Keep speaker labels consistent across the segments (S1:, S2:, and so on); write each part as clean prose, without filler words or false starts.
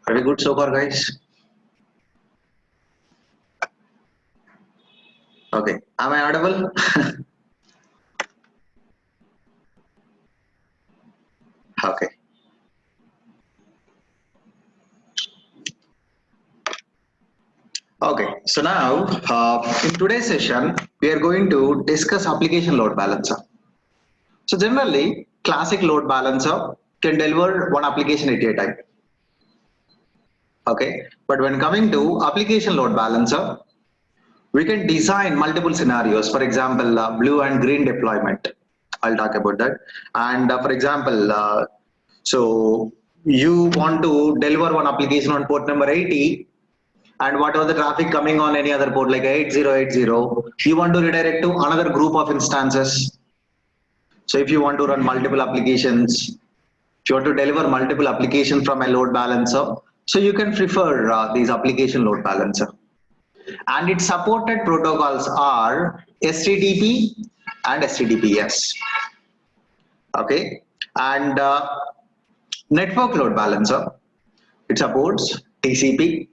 S1: Are we good so far, guys? Okay. Am I audible? Okay. Okay. So now, in today's session, we are going to discuss application load balancer. So generally, classic load balancer can deliver one application at a time. Okay. But when coming to application load balancer, we can design multiple scenarios. For example, blue and green deployment. I'll talk about that. And for example, so you want to deliver one application on port number 80, and whatever the traffic coming on any other port like 8080, you want to redirect to another group of instances. So if you want to run multiple applications, if you want to deliver multiple applications from a load balancer, so you can prefer these application load balancer. And its supported protocols are HTTP and HTTPS. Okay, and network load balancer, it supports TCP,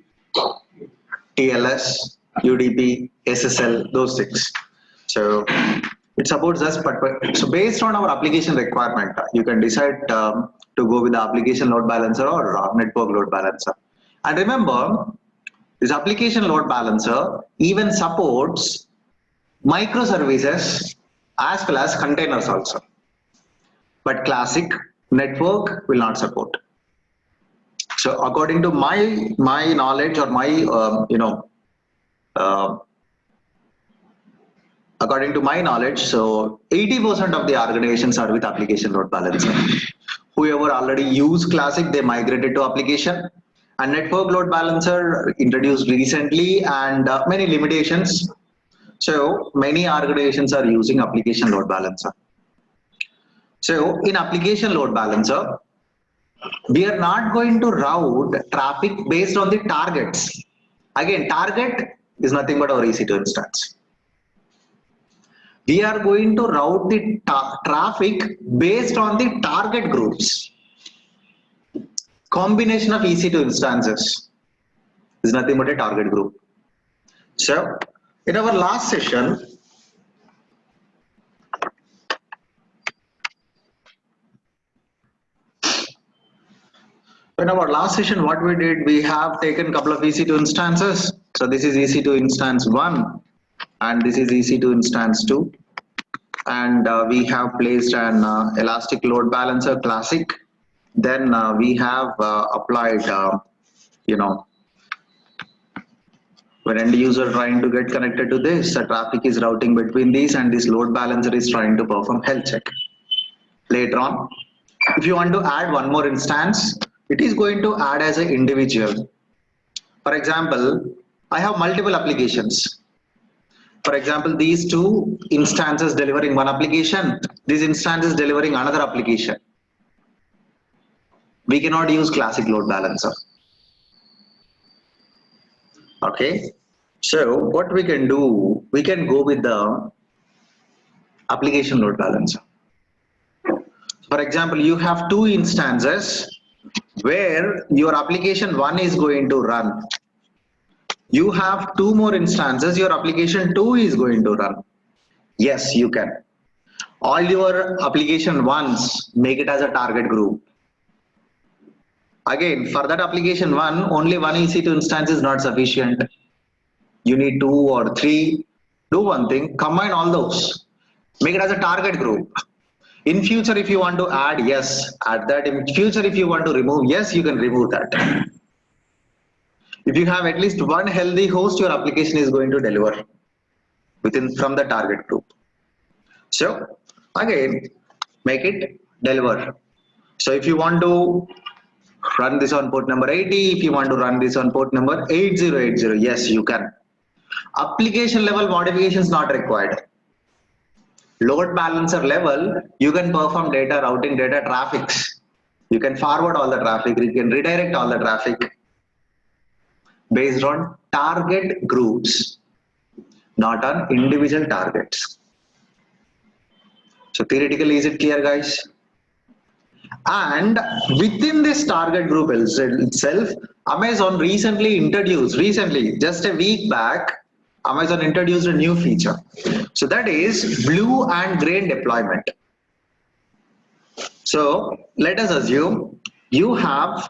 S1: TLS, UDP, SSL, those things. So it supports us, but so based on our application requirement, you can decide to go with the application load balancer or network load balancer. And remember, this application load balancer even supports microservices as well as containers also. But classic network will not support. So according to my knowledge or my according to my knowledge, so 80% of the organizations are with application load balancer. Whoever already use classic, they migrated to application. And network load balancer introduced recently, and many limitations. So many organizations are using application load balancer. So in application load balancer, we are not going to route traffic based on the targets. Again, target is nothing but our EC2 instance. We are going to route the traffic based on the target groups. Combination of EC2 instances is nothing but a target group. So in our last session, what we did, we have taken a couple of EC2 instances. So this is EC2 instance 1 and this is EC2 instance 2. And we have placed an elastic load balancer classic. Then we have applied, when end user trying to get connected to this, the traffic is routing between these and this load balancer is trying to perform health check. Later on, if you want to add one more instance, it is going to add as an individual. For example, I have multiple applications. For example, these two instances delivering one application, this instance is delivering another application. We cannot use classic load balancer. Okay, so what we can do, we can go with the application load balancer. For example, you have two instances where your application 1 is going to run. You have two more instances, your application 2 is going to run. Yes, you can. All your application ones, make it as a target group. Again, for that application 1, only one EC2 instance is not sufficient. You need 2 or 3. Do one thing, combine all those. Make it as a target group. In future, if you want to add, yes, add that. In future, if you want to remove, yes, you can remove that. If you have at least one healthy host, your application is going to deliver from the target group. So again, make it deliver. So if you want to run this on port number 80, if you want to run this on port number 8080, yes, you can. Application level modifications not required. Load balancer level, you can perform data routing, data traffics. You can forward all the traffic, you can redirect all the traffic based on target groups, not on individual targets. So theoretically, is it clear, guys? And within this target group itself, Amazon recently, just a week back, Amazon introduced a new feature. So that is blue and green deployment. So let us assume you have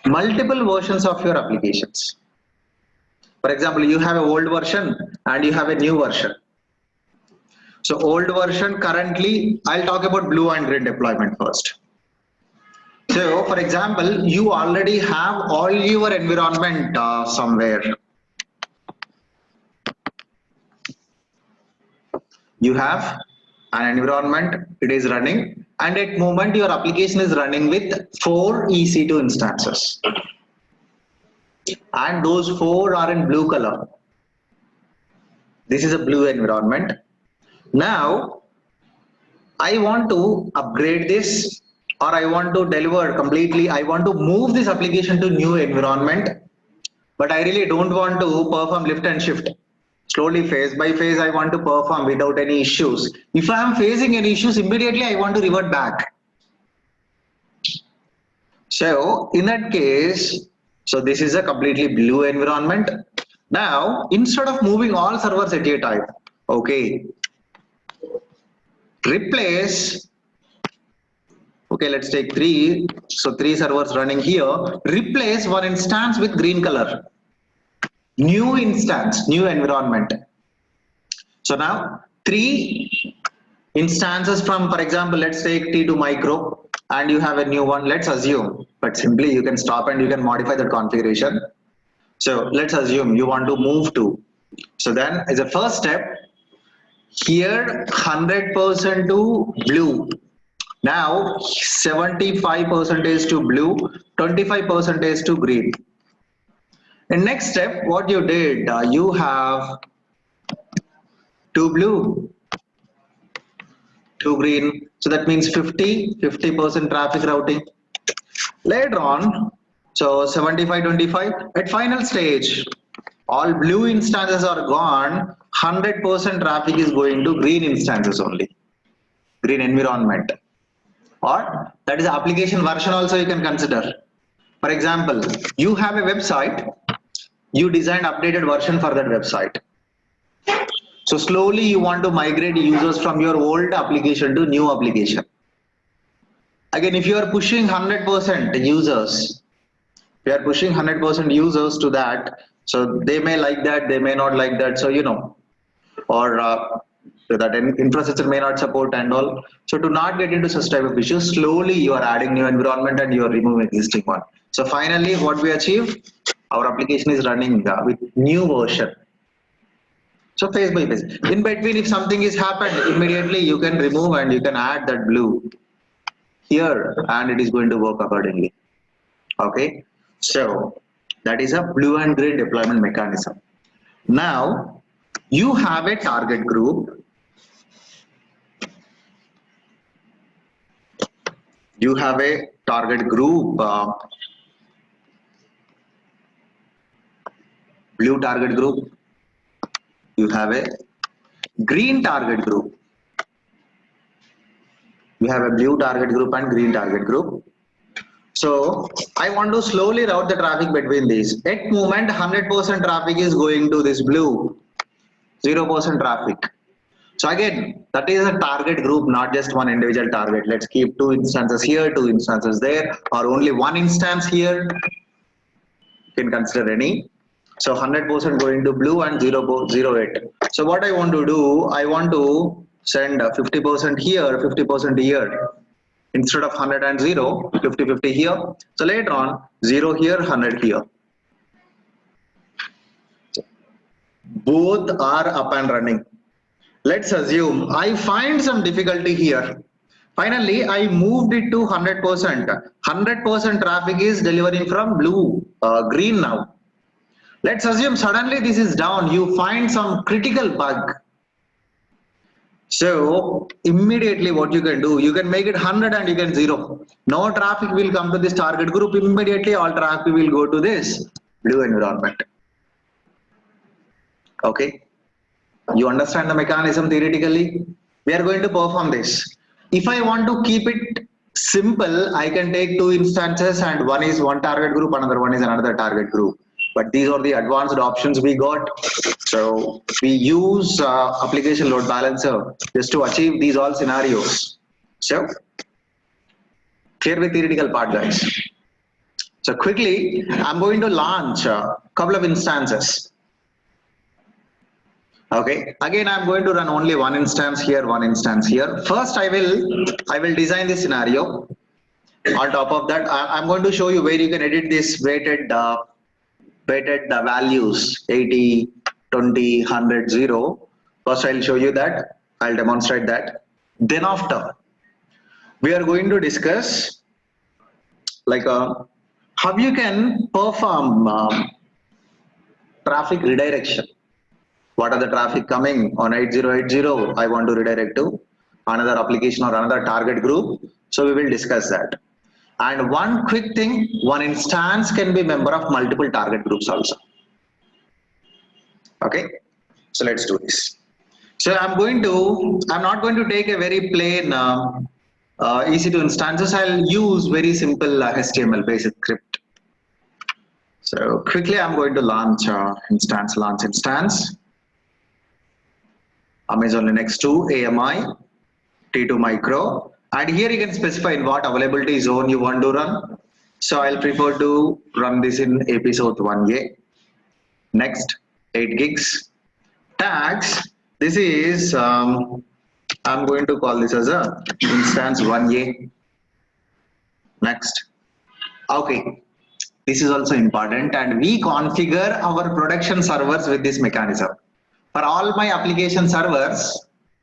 S1: multiple versions of your applications. For example, you have an old version and you have a new version. So old version currently, I'll talk about blue and green deployment first. So for example, you already have all your environment somewhere. You have an environment, it is running, and at moment your application is running with 4 EC2 instances. And those 4 are in blue color. This is a blue environment. Now, I want to upgrade this, or I want to deliver completely, I want to move this application to new environment, but I really don't want to perform lift and shift. Slowly, phase by phase, I want to perform without any issues. If I am facing any issues, immediately I want to revert back. So in that case, so this is a completely blue environment. Now, instead of moving all servers at a time, okay, replace, okay, let's take 3. So 3 servers running here, replace one instance with green color. New instance, new environment. So now 3 instances from, for example, let's take T2 micro, and you have a new one. Let's assume, but simply you can stop and you can modify the configuration. So let's assume you want to move to. So then as a first step, here 100% to blue. Now 75% is to blue, 25% is to green. And next step, what you did, you have 2 blue, 2 green. So that means 50% traffic routing. Later on, so 75-25. At final stage, all blue instances are gone. 100% traffic is going to green instances only, green environment. Or that is application version also you can consider. For example, you have a website. You designed updated version for that website. So slowly you want to migrate users from your old application to new application. Again, if you are pushing 100% users, we are pushing 100% users to that. So they may like that, they may not like that. So, you know, or that infrastructure may not support and all. So to not get into such type of issues, slowly you are adding new environment and you are removing existing one. So finally, what we achieve, our application is running with new version. So phase by phase. In between, if something is happened, immediately you can remove and you can add that blue here, and it is going to work accordingly. Okay. So that is a blue and green deployment mechanism. Now you have a target group. You have a target group, blue target group. You have a green target group. You have a blue target group and green target group. So I want to slowly route the traffic between these. At moment, 100% traffic is going to this blue, 0% traffic. So again, that is a target group, not just one individual target. Let's keep 2 instances here, 2 instances there, or only 1 instance here. You can consider any. So 100% going to blue and 008. So what I want to do, I want to send 50% here, 50% here. Instead of 100 and 0, 50-50 here. So later on, 0 here, 100 here. Both are up and running. Let's assume I find some difficulty here. Finally, I moved it to 100%. 100% traffic is delivering from blue, green now. Let's assume suddenly this is down. You find some critical bug. So immediately what you can do, you can make it 100 and you can 0. No traffic will come to this target group. Immediately all traffic will go to this blue environment. Okay. You understand the mechanism theoretically? We are going to perform this. If I want to keep it Simple, I can take two instances and one is one target group, another one is another target group. But these are the advanced options we got. So we use application load balancer just to achieve these all scenarios. So clear with theoretical part, guys. So quickly, I'm going to launch a couple of instances. Okay, again, I'm going to run only one instance here, one instance here. First, I will design this scenario. On top of that, I'm going to show you where you can edit this weighted values 80, 20, 100, 0. First, I'll show you that. I'll demonstrate that. Then after, we are going to discuss like how you can perform traffic redirection. What are the traffic coming on 8080? I want to redirect to another application or another target group. So we will discuss that. And one quick thing, one instance can be member of multiple target groups also. Okay, so let's do this. So I'm not going to take a very plain EC2 instances. I'll use very simple HTML basic script. So quickly, I'm going to launch instance. Amazon Linux 2, AMI, T2 Micro. And here you can specify in what availability zone you want to run. So I'll prefer to run this in AP South 1A. Next, 8 gigs. Tags, this is, I'm going to call this as a instance 1A. Next. Okay, this is also important, and we configure our production servers with this mechanism. For all my application servers,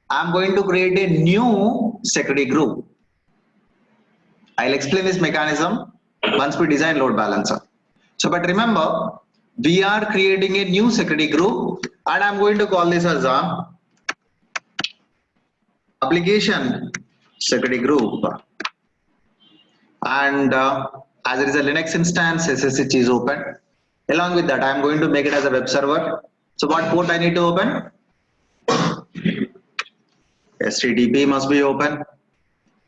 S1: I'm going to create a new security group. I'll explain this mechanism once we design load balancer. So, but remember, we are creating a new security group, and I'm going to call this as a application security group. And as it is a Linux instance, SSH is open. Along with that, I'm going to make it as a web server. So what port I need to open? HTTP must be open.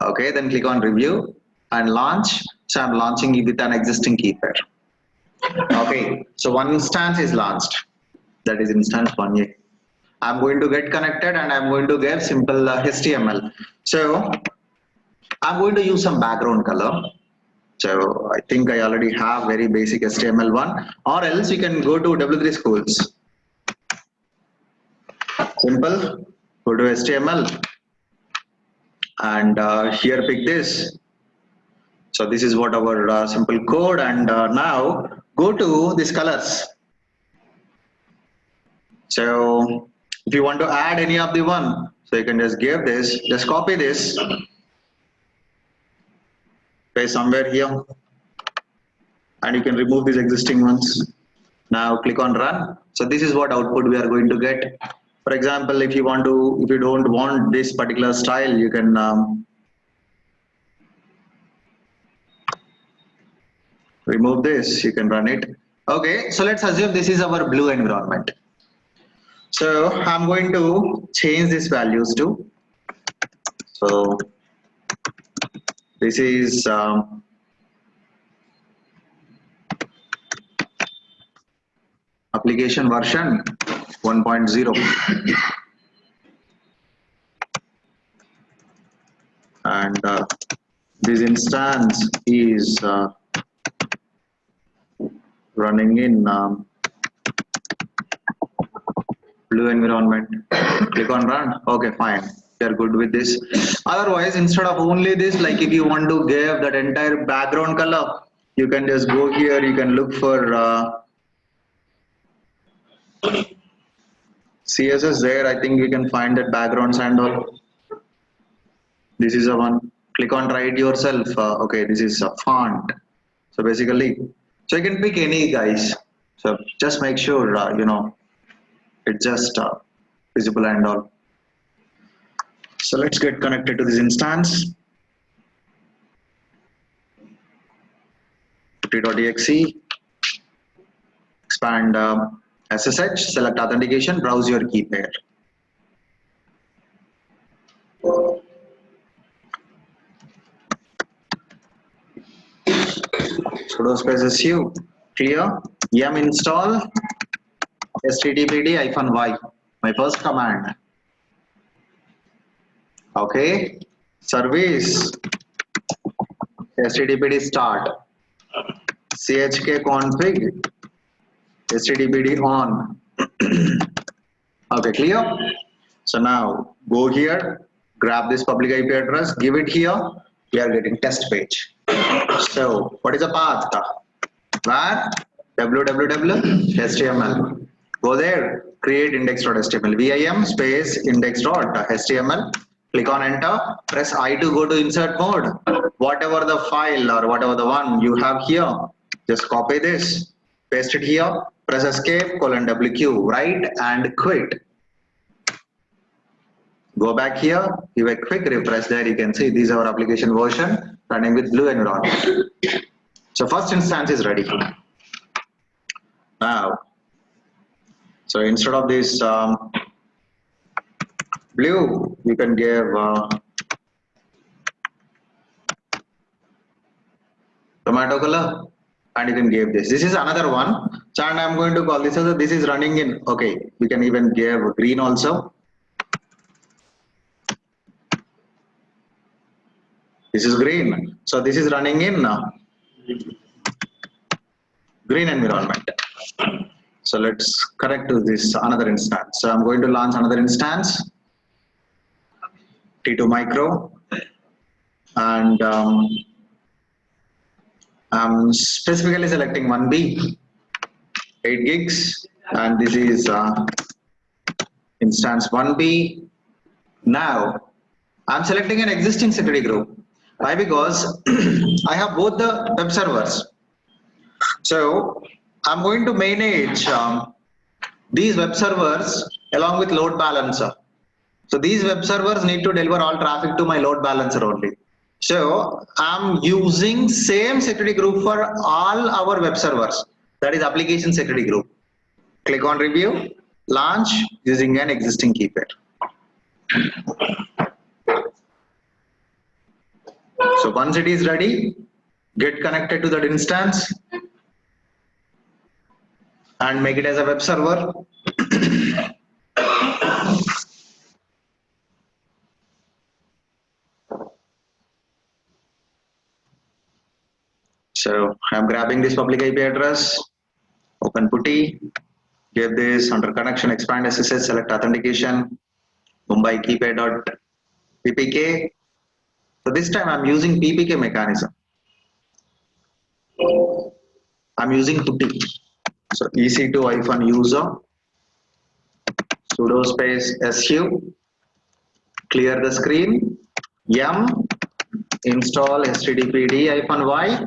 S1: Okay, then click on review and launch. So I'm launching it with an existing key pair. Okay, so one instance is launched. That is instance 1A. I'm going to get connected and I'm going to give simple HTML. So I'm going to use some background color. So I think I already have very basic HTML one, or else you can go to W3 Schools. Simple, go to HTML and here pick this. So this is what our simple code, and now go to these colors. So if you want to add any of the one, so you can just give this, just copy this, paste somewhere here, and you can remove these existing ones. Now click on run. So this is what output we are going to get. For example, if you don't want this particular style, you can remove this, you can run it. Okay, so let's assume this is our blue environment. So I'm going to change these values to, so this is application version 1.0 and this instance is running in blue environment. Click on run. Okay, fine. They're good with this. Otherwise, instead of only this, like if you want to give that entire background color, you can just go here. You can look for CSS there. I think we can find that backgrounds and all. This is a one. Click on try it yourself. Okay, this is a font. So basically, so you can pick any guys. So just make sure you know it's just visible and all. So let's get connected to this instance. Putty.exe, expand SSH, select authentication, browse your key pair. sudo space su clear yum install stdpd-y, my first command. Okay, service stdpd start chk config stdpd on. Okay, clear. So now go here, grab this public IP address, give it here. We are getting test page. So what is the path? Where www.html. Go there, create index.html. Vim space index.html. Click on enter. Press I to go to insert mode. Whatever the file or whatever the one you have here, just copy this, paste it here. Press escape :WQ. Write and quit. Go back here, give a quick refresh. There you can see this is our application version running with blue environment. So first instance is ready. Now, so instead of this blue, you can give tomato color, and you can give this. This is another one. So and I'm going to call this as this is running in. Okay, we can even give green also. This is green. So this is running in green environment. So let's connect to this another instance. So I'm going to launch another instance, T2 Micro, and I'm specifically selecting 1B, 8 gigs, and this is instance 1B. Now I'm selecting an existing security group. Why? Because I have both the web servers. So I'm going to manage these web servers along with load balancer. So these web servers need to deliver all traffic to my load balancer only. So I'm using same security group for all our web servers. That is application security group. Click on review, launch using an existing key pair. So once it is ready, get connected to that instance and make it as a web server. So I'm grabbing this public IP address, open putty, give this under connection, expand SSH, select authentication, Mumbai keypair.ppk. So this time I'm using PPK mechanism. I'm using putty. So EC2-user, sudo space su, clear the screen, yum install stdpd-y,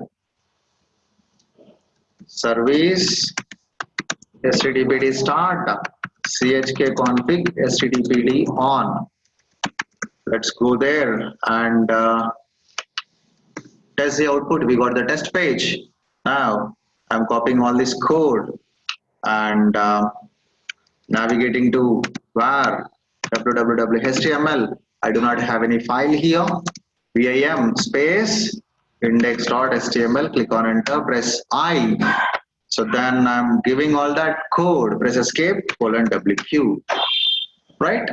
S1: service stdpd start chk config stdpd on. Let's go there and test the output. We got the test page. Now I'm copying all this code and navigating to where www.html. I do not have any file here. Vim space index.html. Click on enter. Press I. So then I'm giving all that code. Press escape :WQ. Right.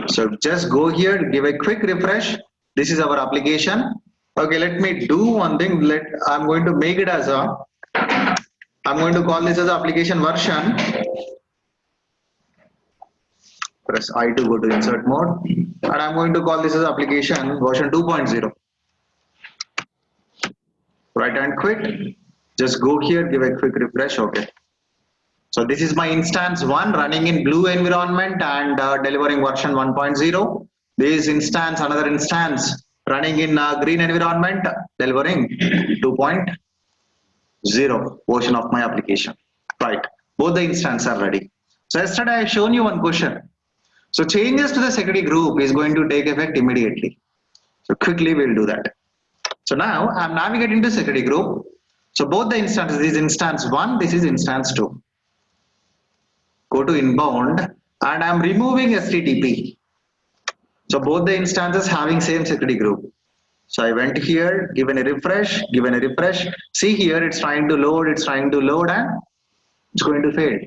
S1: So just go here, give a quick refresh. This is our application. Okay, let me do one thing. I'm going to make it as I'm going to call this as application version. Press I to go to insert mode, and I'm going to call this as application version 2.0. Right and quit. Just go here, give a quick refresh. Okay. So this is my instance 1 running in blue environment and delivering version 1.0. This instance, another instance running in green environment, delivering 2.0 version of my application. Right. Both the instances are ready. So yesterday I shown you one question. So changes to the security group is going to take effect immediately. So quickly we'll do that. So now I'm navigating to security group. So both the instances, this is instance 1, this is instance 2. Go to inbound and I'm removing STTP. So both the instances having same security group. So I went here, given a refresh, See here, it's trying to load, and it's going to fail.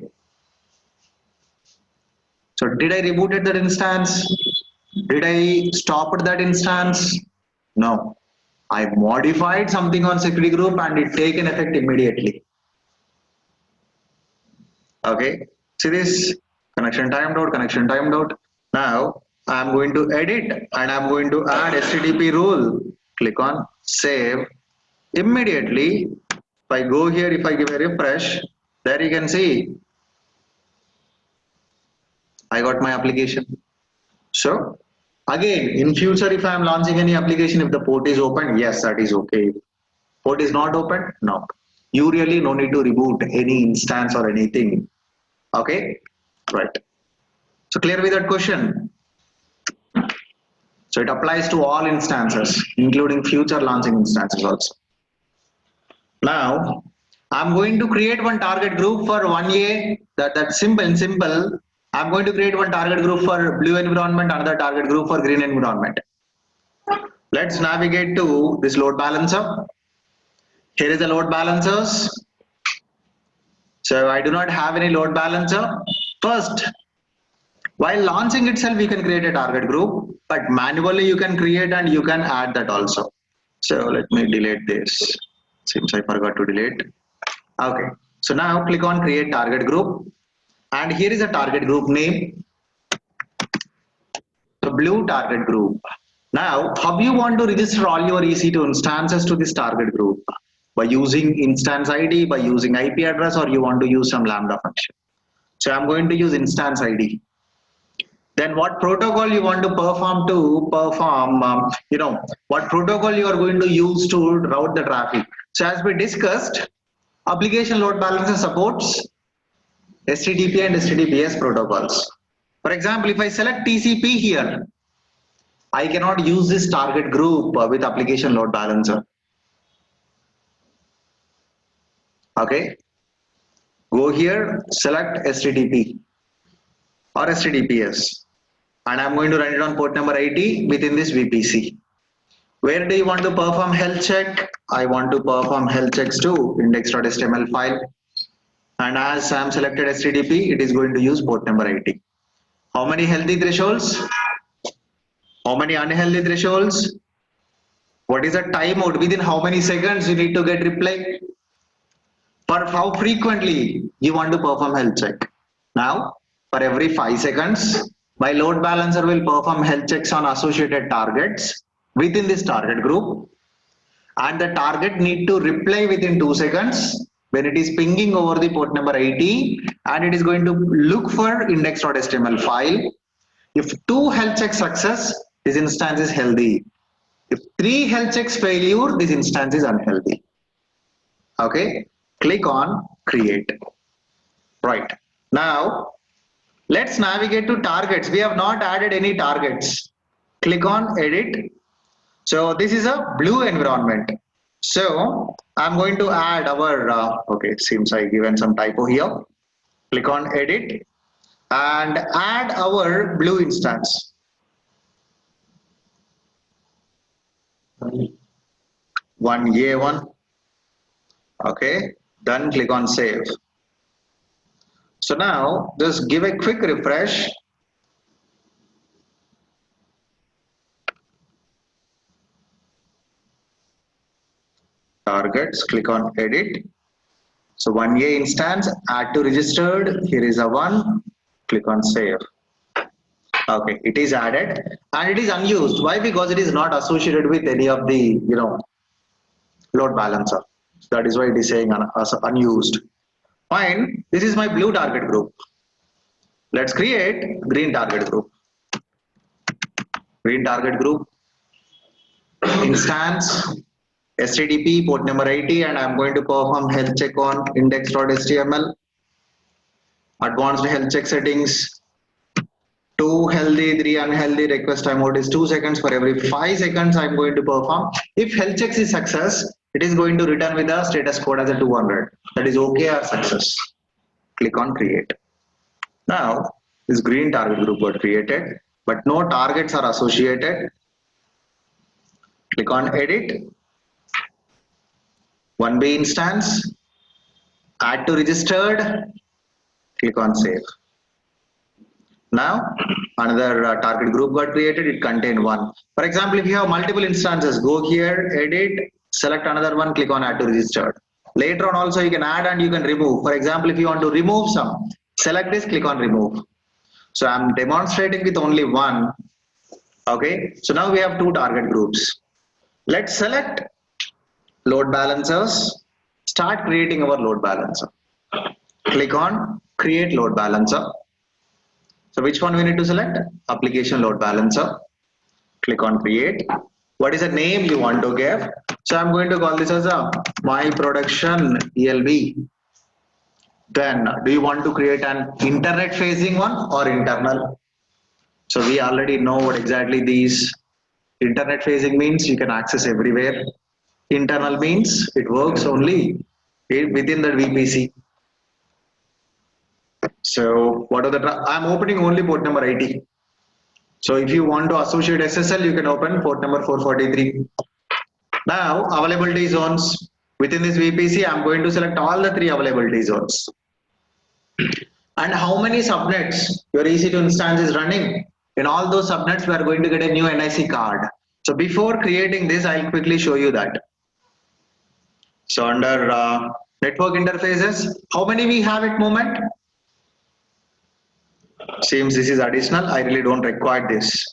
S1: So did I rebooted that instance? Did I stop that instance? No. I modified something on security group and it taken effect immediately. Okay. See this connection timed out. Now I'm going to edit and I'm going to add HTTP rule. Click on save. Immediately, if I go here, if I give a refresh, there you can see I got my application. So again, in future, if I am launching any application, if the port is open, yes, that is okay. Port is not open, no. You really no need to reboot any instance or anything. Okay, right. So clear with that question? So it applies to all instances, including future launching instances also. Now, I'm going to create one target group for 1A, that's simple. I'm going to create one target group for blue environment, another target group for green environment. Let's navigate to this load balancer. Here is the load balancers. So I do not have any load balancer. First, while launching itself, you can create a target group, but manually you can create and you can add that also. So let me delete this. Seems I forgot to delete. Okay. So now click on create target group. And here is a target group name. The blue target group. Now, how you want to register all your EC2 instances to this target group? By using instance ID, by using IP address, or you want to use some Lambda function. So I'm going to use instance ID. Then what protocol you want to perform, what protocol you are going to use to route the traffic. So as we discussed, application load balancer supports HTTP and HTTPS protocols. For example, if I select TCP here, I cannot use this target group with application load balancer. Okay. Go here, select HTTP or HTTPS. And I'm going to run it on port number 80 within this VPC. Where do you want to perform health check? I want to perform health checks to index.html file. And as I'm selected HTTP, it is going to use port number 80. How many healthy thresholds? How many unhealthy thresholds? What is the timeout? Within how many seconds you need to get reply? For how frequently you want to perform health check? Now, for every 5 seconds, my load balancer will perform health checks on associated targets within this target group, and the target need to reply within 2 seconds when it is pinging over the port number 80, and it is going to look for index.html file. If 2 health checks success, this instance is healthy. If 3 health checks failure, this instance is unhealthy. Okay, click on create. Right, now let's navigate to targets. We have not added any targets. Click on edit. So this is a blue environment. So I'm going to add our, okay, seems I given some typo here. Click on edit and add our blue instance. One A1. Okay, then click on save. So now just give a quick refresh. Targets, click on edit. So 1A instance, add to registered. Here is a 1. Click on save. Okay, it is added and it is unused. Why? Because it is not associated with any of the load balancer. That is why it is saying unused. Fine. This is my blue target group. Let's create green target group. Green target group. Instance. HTTP port number 80, and I'm going to perform health check on index.html. Advanced health check settings. 2 healthy, 3 unhealthy. Request timeout is 2 seconds. For every 5 seconds, I'm going to perform. If health checks is success, it is going to return with a status code as a 200. That is okay or success. Click on create. Now, this green target group got created, but no targets are associated. click on edit, 1B instance, add to registered, click on save. Now another target group got created, it contained one. For example, if you have multiple instances, go here, edit, select another one, click on add to registered. Later on also you can add and you can remove. For example, if you want to remove some, select this, click on remove. So I'm demonstrating with only one. Okay, so now we have two target groups. Let's select load balancers, start creating our load balancer. Click on create load balancer. So which one we need to select? Application load balancer. Click on create. What is the name you want to give? So I'm going to call this as a my production ELB. Then do you want to create an internet facing one or internal? So we already know what exactly these internet facing means. You can access everywhere. Internal means it works only within the VPC. So what are the, I'm opening only port number 80. So if you want to associate SSL, you can open port number 443. Now availability zones. Within this VPC, I'm going to select all the three availability zones. And how many subnets your EC2 instance is running? In all those subnets, we are going to get a new NIC card. So before creating this, I'll quickly show you that. So under network interfaces, how many we have at moment? Seems this is additional. I really don't require this.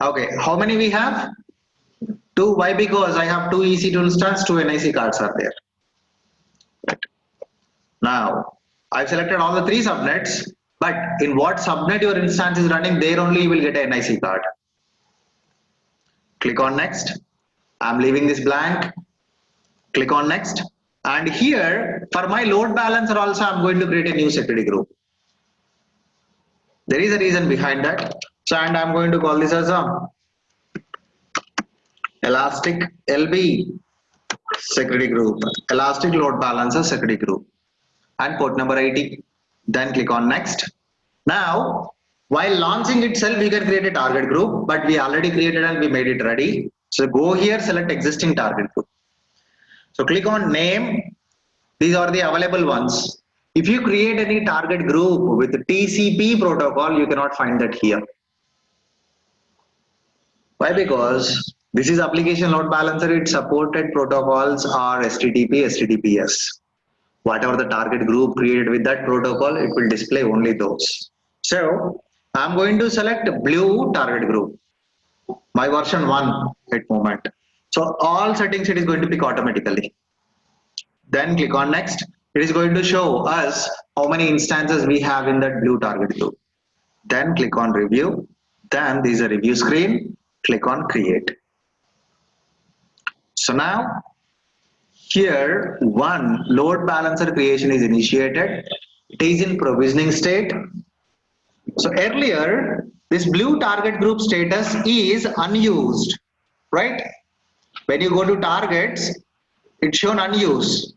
S1: Okay, how many we have? 2. Why? Because I have 2 EC2 instance, 2 NIC cards are there. Right. Now, I've selected all the 3 subnets, but in what subnet your instance is running, there only you will get a NIC card. Click on next. I'm leaving this blank. Click on next. And here, for my load balancer also, I'm going to create a new security group. There is a reason behind that. So, and I'm going to call this as a Elastic LB security group, Elastic load balancer security group, and port number 80. Then click on next. Now, while launching itself, we can create a target group, but we already created and we made it ready. So go here, select existing target group. So click on name. These are the available ones. If you create any target group with TCP protocol, you cannot find that here. Why? Because this is application load balancer. Its supported protocols are HTTP, HTTPS. Whatever the target group created with that protocol, it will display only those. So I'm going to select blue target group, my version 1 at moment. So all settings it is going to pick automatically. Then click on next. It is going to show us how many instances we have in that blue target group. Then click on review. Then this is a review screen. Click on create. So now here one load balancer creation is initiated. It is in provisioning state. So earlier this blue target group status is unused, right? When you go to targets, it's shown unused.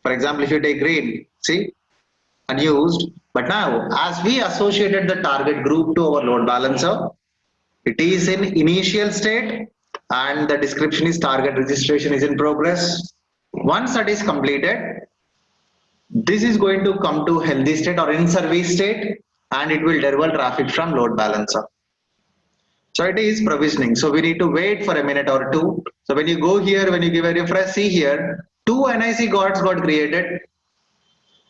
S1: For example, if you take green, see, unused. But now as we associated the target group to our load balancer, it is in initial state and the description is target registration is in progress. Once that is completed, this is going to come to healthy state or in service state and it will deliver traffic from load balancer. So it is provisioning. So we need to wait for a minute or two. So when you go here, when you give a refresh, see here, 2 NIC cards got created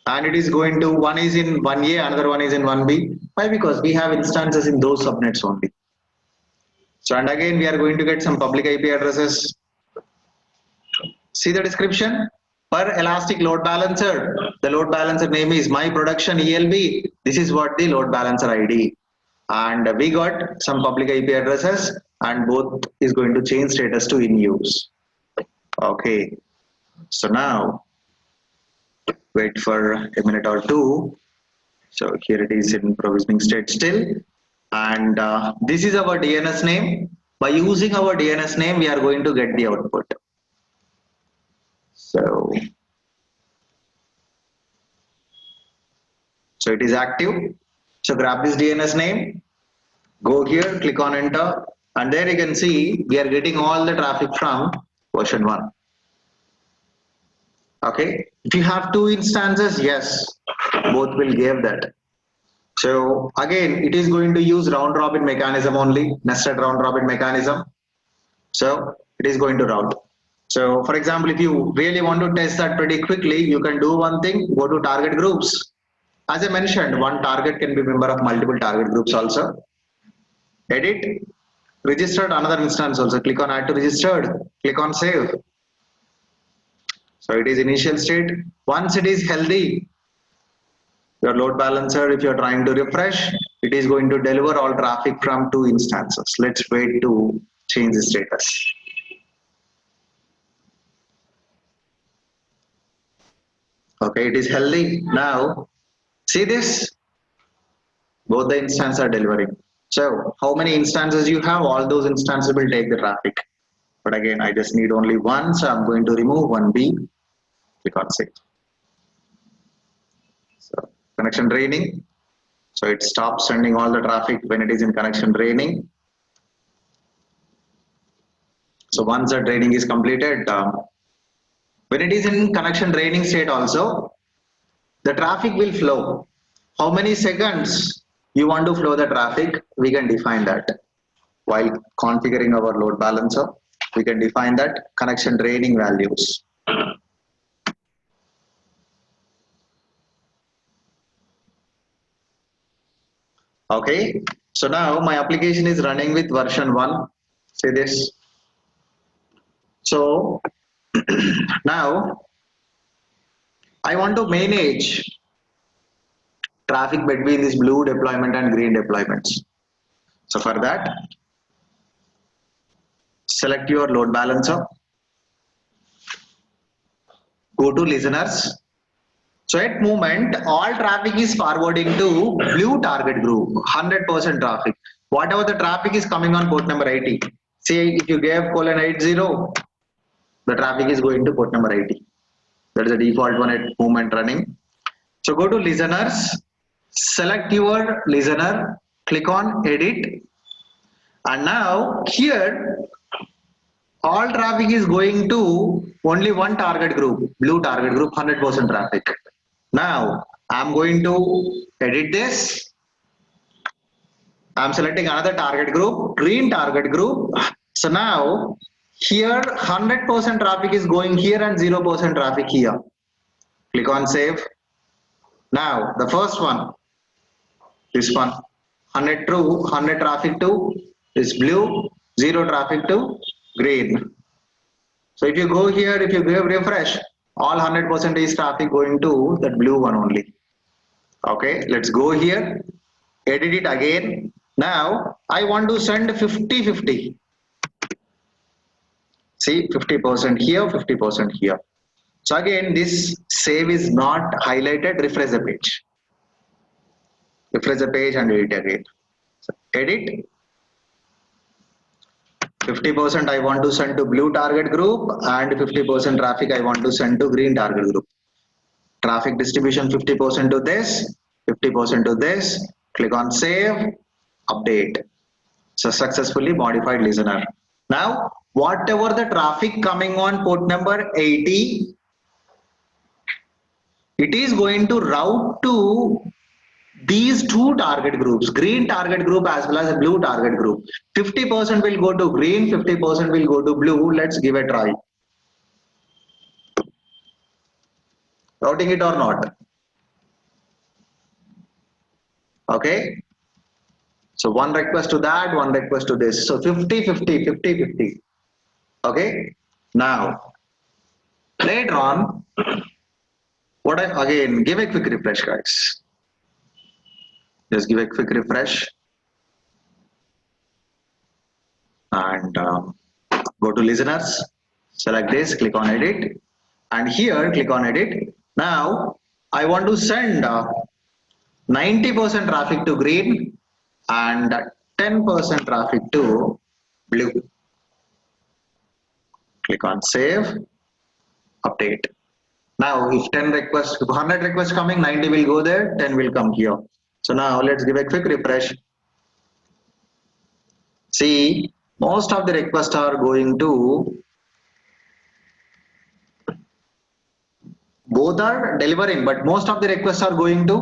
S1: and it is going to, one is in 1A, another one is in 1B. Why? Because we have instances in those subnets only. So and again we are going to get some public IP addresses. See the description? Per Elastic load balancer, the load balancer name is my production ELB. This is what the load balancer ID. And we got some public IP addresses and both is going to change status to in use. Okay. So now wait for a minute or two. So here it is in provisioning state still. And this is our DNS name. By using our DNS name, we are going to get the output. So it is active. So grab this DNS name, go here, click on enter. And there you can see we are getting all the traffic from version 1. Okay, if you have 2 instances, yes, both will give that. So again, it is going to use round robin mechanism only, nested round robin mechanism. So it is going to route. So for example, if you really want to test that pretty quickly, you can do one thing, go to target groups. As I mentioned, one target can be member of multiple target groups also. Edit, registered another instance also. Click on add to registered, click on save. So it is initial state. Once it is healthy, your load balancer, if you're trying to refresh, it is going to deliver all traffic from 2 instances. Let's wait to change the status. Okay, it is healthy. Now, see this? Both the instances are delivering. So, how many instances you have? All those instances will take the traffic. But again, I just need only one, so I'm going to remove 1B. Click on save. So, connection draining. So, it stops sending all the traffic when it is in connection draining. So, once the draining is completed, when it is in connection draining state also, the traffic will flow. How many seconds you want to flow the traffic? We can define that. While configuring our load balancer, we can define that connection draining values. Okay, so now my application is running with version 1. See this. So now I want to manage traffic between this blue deployment and green deployments. So for that, select your load balancer, go to listeners. So at moment, all traffic is forwarding to blue target group, 100% traffic. Whatever the traffic is coming on port number 80. Say if you gave :80, the traffic is going to port number 80. That is the default one at moment running. So go to listeners, select your listener, click on edit. And now here, all traffic is going to only one target group, blue target group, 100% traffic. Now I'm going to edit this. I'm selecting another target group, green target group. So now here 100% traffic is going here and 0% traffic here. Click on save. Now the first one, this one, 100 true, 100 traffic to is blue, 0 traffic to green. So if you go here, if you give refresh, all 100% is traffic going to that blue one only. Okay, let's go here, edit it again. Now I want to send 50-50. See, 50% here, 50% here. So again, this save is not highlighted. Refresh the page. Refresh the page and edit again. So edit. 50% I want to send to blue target group and 50% traffic I want to send to green target group. Traffic distribution 50% to this, 50% to this. Click on save, update. So successfully modified listener. Now whatever the traffic coming on port number 80, it is going to route to these 2 target groups, green target group as well as blue target group. 50% will go to green, 50% will go to blue. Let's give a try. Routing it or not? Okay. So one request to that, one request to this. So 50-50, 50-50. Okay. Now, later on, again, give a quick refresh, guys. Just give a quick refresh. And go to listeners, select this, click on edit. And here, click on edit. Now, I want to send 90% traffic to green and 10% traffic to blue. Click on save, update. Now, if 100 requests coming, 90 will go there, 10 will come here. So now let's give a quick refresh. See, Most of the requests are going to, both are delivering, but most of the requests are going to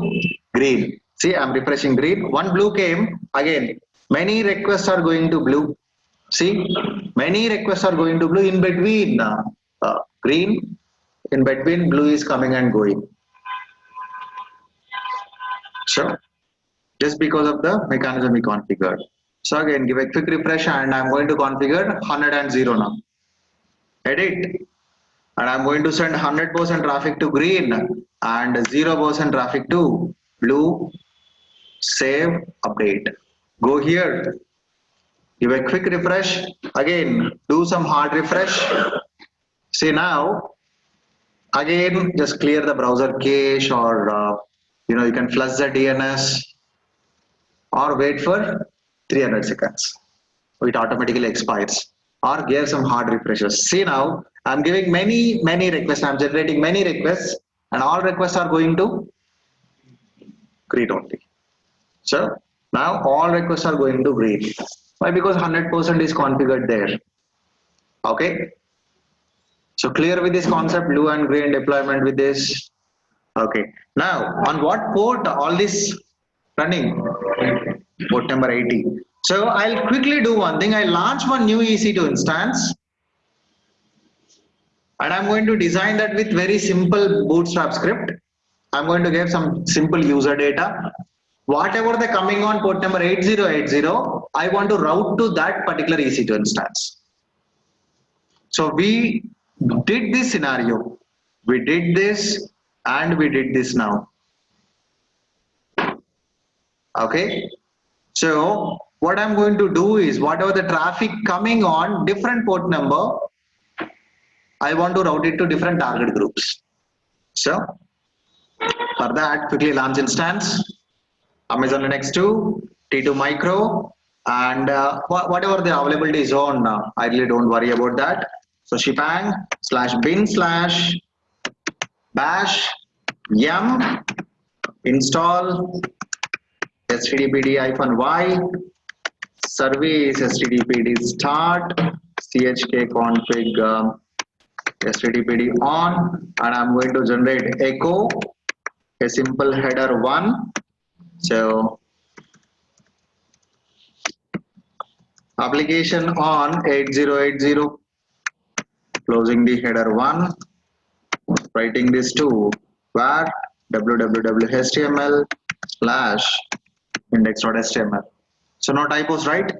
S1: green. See, I'm refreshing green. One blue came again. Many requests are going to blue. See, many requests are going to blue. In between green, in between blue is coming and going. So, just because of the mechanism we configured. So again, give a quick refresh and I'm going to configure 100 and 0 now. Edit. And I'm going to send 100% traffic to green and 0% traffic to blue. Save, update. Go here, give a quick refresh. Again, do some hard refresh. See now, again, just clear the browser cache, or you can flush the DNS, or wait for 300 seconds. It automatically expires, or give some hard refreshes. See now, I'm giving many requests. I'm generating many requests, and all requests are going to green only. So now all requests are going to green. Why? Because 100% is configured there. Okay. So clear with this concept, blue and green deployment with this. Okay. Now on what port all this running? Port number 80. So I'll quickly do one thing. I launch one new EC2 instance, and I'm going to design that with very simple bootstrap script. I'm going to give some simple user data. Whatever the coming on port number 8080, I want to route to that particular EC2 instance. So we did this scenario. We did this and we did this now. Okay. So what I'm going to do is, whatever the traffic coming on different port number, I want to route it to different target groups. So for that, quickly launch instance, Amazon Linux 2, T2 Micro, and whatever the availability is on, I really don't worry about that. So shebang /bin/bash yum install stdpd-y service stdpd start chkconfig stdpd on, and I'm going to generate echo a simple header 1. So application on 8080, closing the header 1, writing this to var www.html/index.html. So no typos, right?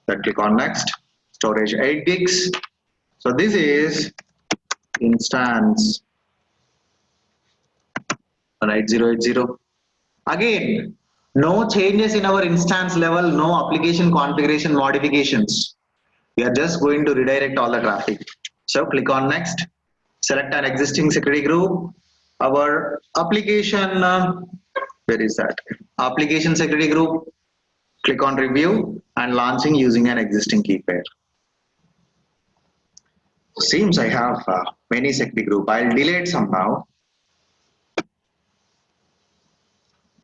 S1: Then click on next. Storage 8 gigs. So this is instance 8080. Again, no changes in our instance level, no application configuration modifications. We are just going to redirect all the traffic. So click on next, select an existing security group. Our application, where is that? Application security group, click on review and launching using an existing key pair. Seems I have many security group. I'll delete some now.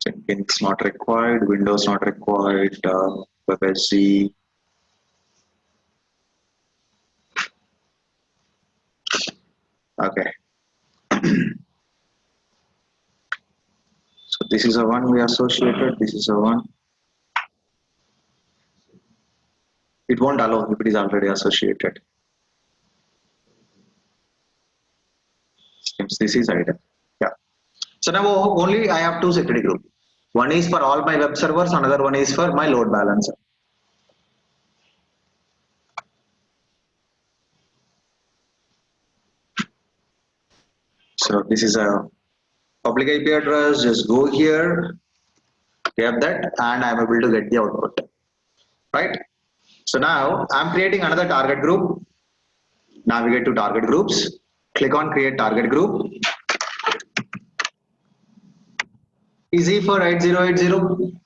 S1: Jenkins not required, Windows not required, WebSC. Okay. So this is a one we associated. This is a one. It won't allow if it is already associated. Since this is item. Yeah. So now only I have two security group. One is for all my web servers, another one is for my load balancer. So this is a public IP address. Just go here, grab that, and I'm able to get the output. Right? So now I'm creating another target group. Navigate to target groups. Click on create target group. Easy for 8080.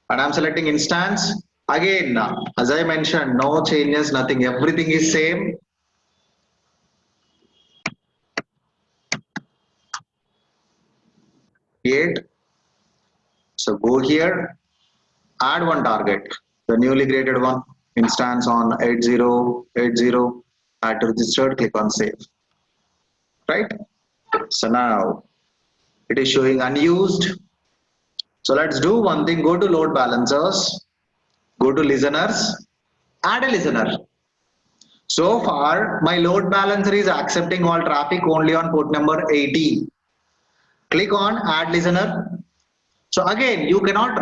S1: And I'm selecting instance. Again, as I mentioned, no changes, nothing. Everything is same. Create. So go here, add one target, the newly created one. instance on 8080, add to registered, click on save, right? So now it is showing unused. So let's do one thing, go to load balancers, go to listeners, add a listener. So far, my load balancer is accepting all traffic only on port number 80. Click on add listener. So again, you cannot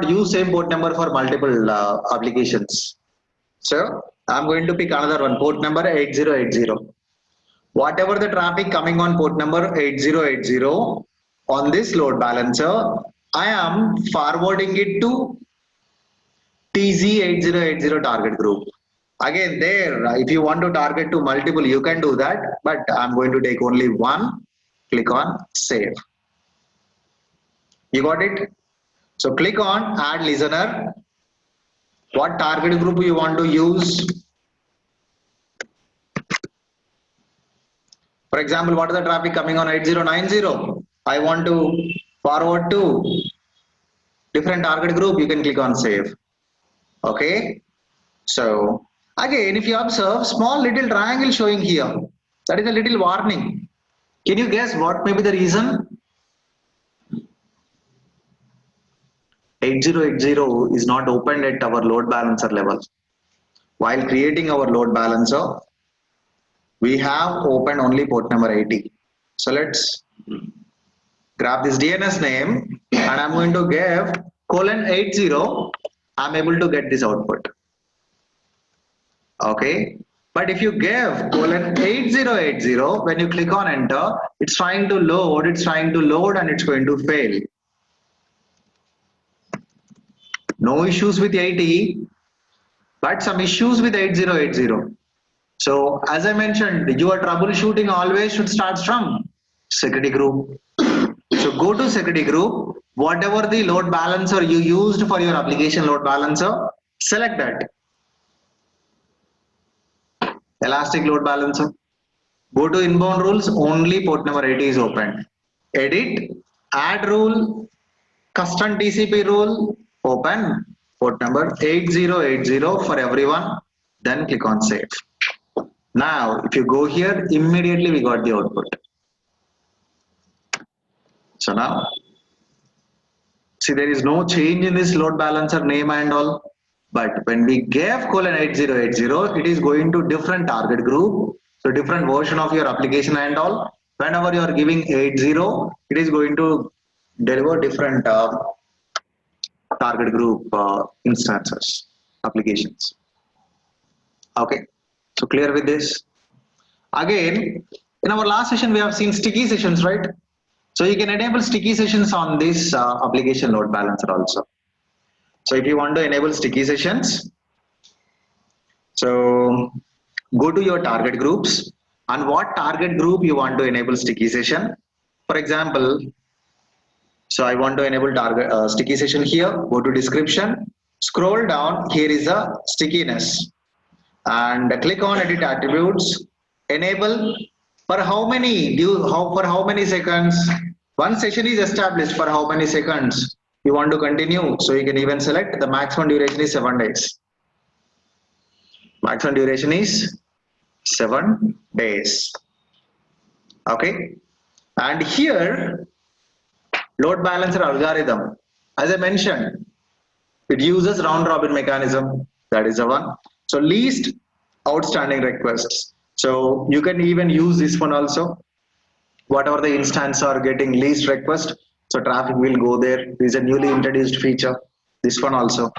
S1: use same port number for multiple applications. So I'm going to pick another one, port number 8080. Whatever the traffic coming on port number 8080 on this load balancer, I am forwarding it to TZ8080 target group. Again, there, if you want to target to multiple, you can do that, but I'm going to take only one. Click on save. You got it? So click on add listener. What target group you want to use? For example, what is the traffic coming on 8090? I want to forward to different target group. You can click on save. Okay. So again, if you observe small little triangle showing here, that is a little warning. Can you guess what may be the reason? 8080 is not opened at our load balancer level. While creating our load balancer, we have opened only port number 80. So let's grab this DNS name and I'm going to give :80. I'm able to get this output. Okay. But if you give :8080, when you click on enter, it's trying to load, and it's going to fail. No issues with 80, but some issues with 8080. So as I mentioned, your troubleshooting always should start from security group. So go to security group, whatever the load balancer you used for your application load balancer, select that. Elastic load balancer. Go to inbound rules, only port number 80 is open. Edit, add rule, custom TCP rule, open port number 8080 for everyone, then click on save. Now, if you go here, immediately we got the output. So now, see, there is no change in this load balancer name and all. But when we gave :8080, it is going to different target group. So different version of your application and all. Whenever you are giving 80, it is going to deliver different target group instances, applications. Okay. So clear with this? Again, in our last session, we have seen sticky sessions, right? So you can enable sticky sessions on this application load balancer also. So if you want to enable sticky sessions, so go to your target groups and what target group you want to enable sticky session. For example, so I want to enable target sticky session here. Go to description, scroll down. Here is a stickiness. And click on edit attributes, enable for how many for how many seconds one session is established, for how many seconds you want to continue. So you can even select the maximum duration is 7 days. Maximum duration is 7 days. Okay. And here load balancer algorithm, as I mentioned, it uses round robin mechanism. That is the one. So least outstanding requests. So you can even use this one also. Whatever the instance are getting least request, so traffic will go there. This is a newly introduced feature. This one also.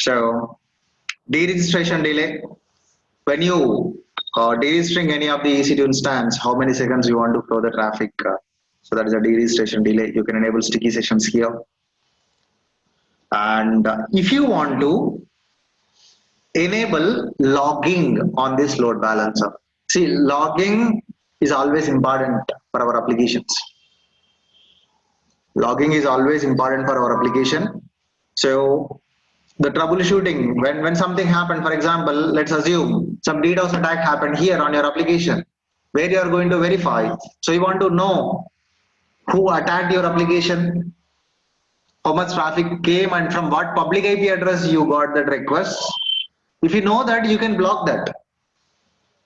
S1: So deregistration delay. When you deregistering any of the EC2 instance, how many seconds you want to flow the traffic? So that is a deregistration delay. You can enable sticky sessions here. And if you want to enable logging on this load balancer. See, logging is always important for our applications. Logging is always important for our application. So the troubleshooting, when something happened, for example, let's assume some DDoS attack happened here on your application, where you are going to verify. So you want to know who attacked your application, how much traffic came and from what public IP address you got that request. If you know that, you can block that.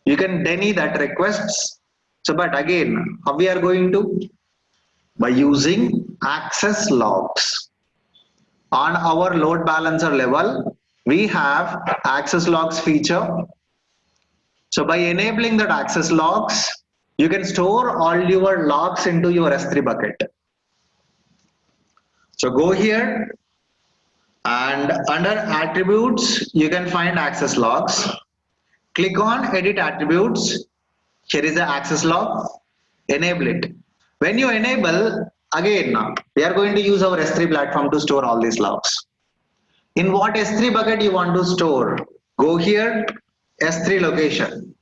S1: You can deny that requests. So, but again, how we are going to? By using access logs. On our load balancer level, we have access logs feature. So by enabling that access logs, you can store all your logs into your S3 bucket. So go here and under attributes, you can find access logs. Click on edit attributes. Here is the access log. Enable it. When you enable, again, we are going to use our S3 platform to store all these logs. In what S3 bucket you want to store? Go here, S3 location.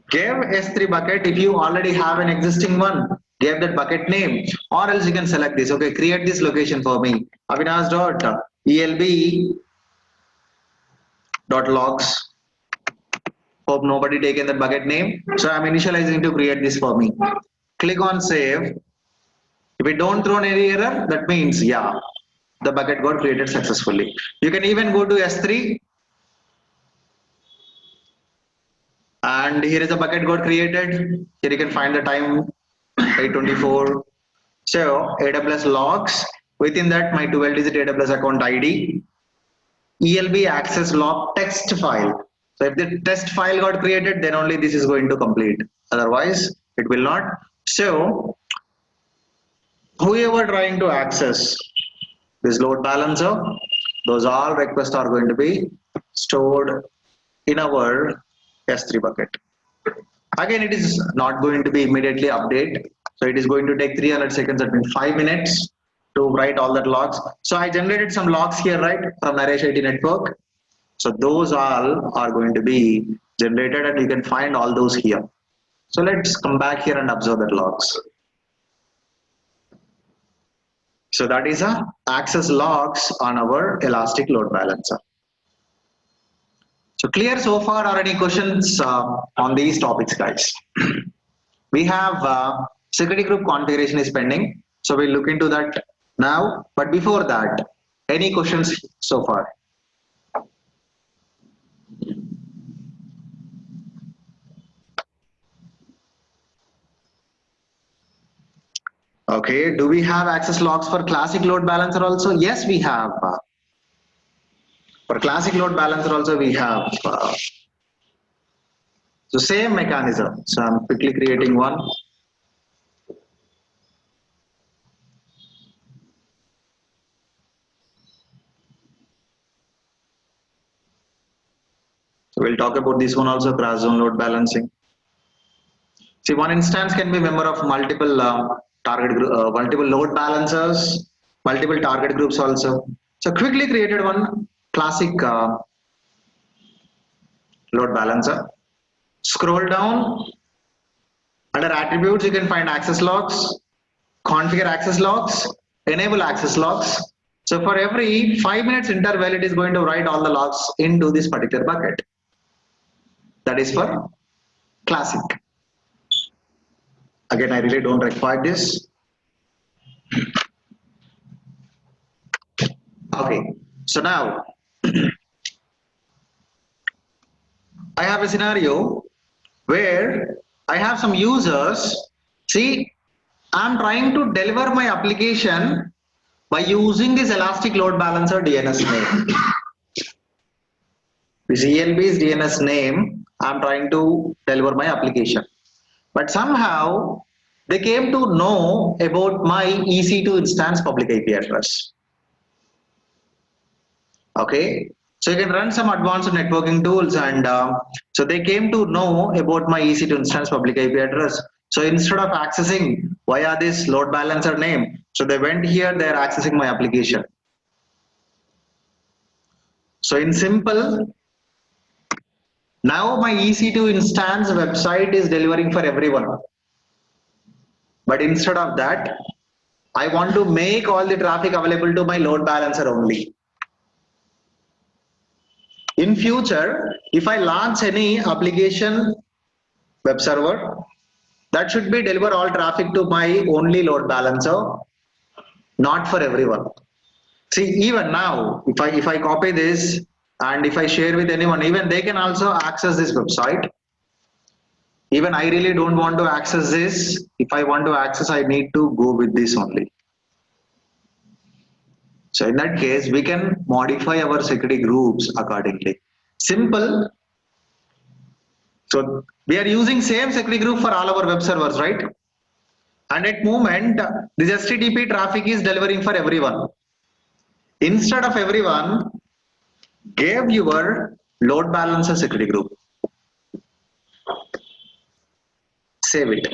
S1: Give S3 bucket. If you already have an existing one, give that bucket name, or else you can select this. Okay, create this location for me. Avinash.elb.logs. Hope nobody taken that bucket name. So I'm initializing to create this for me. Click on save. If it don't throw any error, that means yeah, the bucket got created successfully. You can even go to S3 and here is a bucket got created. Here you can find the time 8:24. So AWS logs, within that my 12-digit AWS account ID, ELB access log text file. So if the test file got created, then only this is going to complete. Otherwise, it will not. So whoever trying to access this load balancer, those all requests are going to be stored in our S3 bucket. Again, it is not going to be immediately update. So it is going to take 300 seconds, that means 5 minutes to write all that logs. So I generated some logs here, right, from Naresh IT network. So those all are going to be generated and you can find all those here. So let's come back here and observe that logs. So that is a access logs on our Elastic Load Balancer. So clear so far, or any questions on these topics, guys? We have security group configuration is pending. So we'll look into that now. But before that, any questions so far? Okay, do we have access logs for classic load balancer also? Yes, we have. For classic load balancer also we have. So same mechanism. So I'm quickly creating one. So we'll talk about this one also, cross zone load balancing. See, one instance can be member of multiple multiple load balancers, multiple target groups also. So quickly created one classic load balancer. Scroll down. Under attributes, you can find access logs, configure access logs, enable access logs. So for every 5 minutes interval, it is going to write all the logs into this particular bucket. That is for classic. Again, I really don't require this. Okay, so now I have a scenario where I have some users. See, I'm trying to deliver my application by using this Elastic Load Balancer DNS name. This ELB's DNS name, I'm trying to deliver my application. But somehow they came to know about my EC2 instance public IP address. Okay, so you can run some advanced networking tools, and so they came to know about my EC2 instance public IP address. So instead of accessing via this load balancer name, so they went here, they're accessing my application. So in simple, now my EC2 instance website is delivering for everyone. But instead of that, I want to make all the traffic available to my load balancer only. In future, if I launch any application web server, that should be deliver all traffic to my only load balancer, not for everyone. See, even now, if I copy this and if I share with anyone, even they can also access this website. Even I really don't want to access this. If I want to access, I need to go with this only. So in that case, we can modify our security groups accordingly. Simple. So we are using same security group for all our web servers, right? And at moment, this HTTP traffic is delivering for everyone. Instead of everyone, give your load balancer security group. Save it.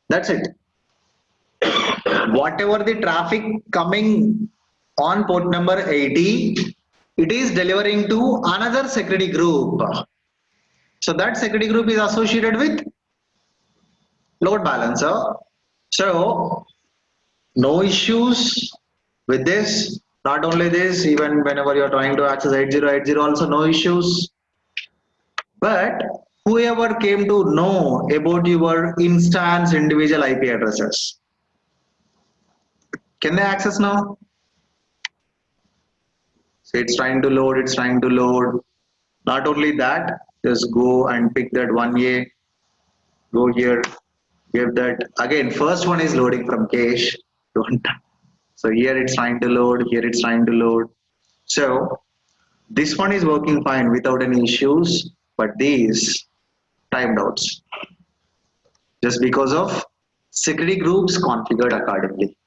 S1: That's it. Whatever the traffic coming on port number 80, it is delivering to another security group. So that security group is associated with load balancer. So no issues with this. Not only this, even whenever you're trying to access 8080 also no issues. But whoever came to know about your instance individual IP addresses, can they access now? So it's trying to load, it's trying to load. Not only that, just go and pick that 1A, go here, give that. Again, first one is loading from cache. Don't. So here it's trying to load, here it's trying to load. So this one is working fine without any issues, but these timed outs just because of security groups configured accordingly.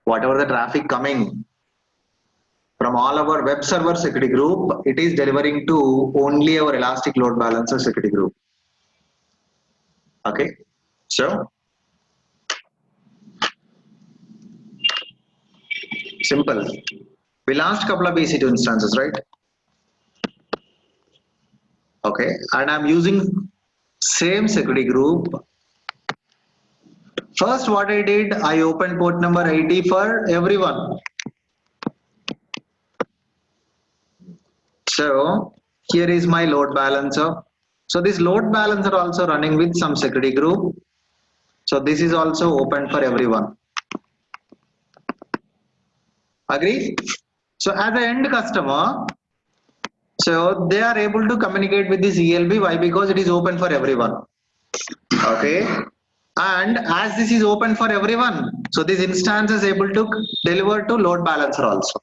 S1: Whatever the traffic coming from all our web server security group, it is delivering to only our Elastic Load Balancer security group. Okay, so simple. We launched a couple of EC2 instances, right? Okay, and I'm using same security group. First, what I did, I opened port number 80 for everyone. So here is my load balancer. So this load balancer also running with some security group. So this is also open for everyone. Agree? So as an end customer, so they are able to communicate with this ELB. Why? Because it is open for everyone. Okay. And as this is open for everyone, so this instance is able to deliver to load balancer also.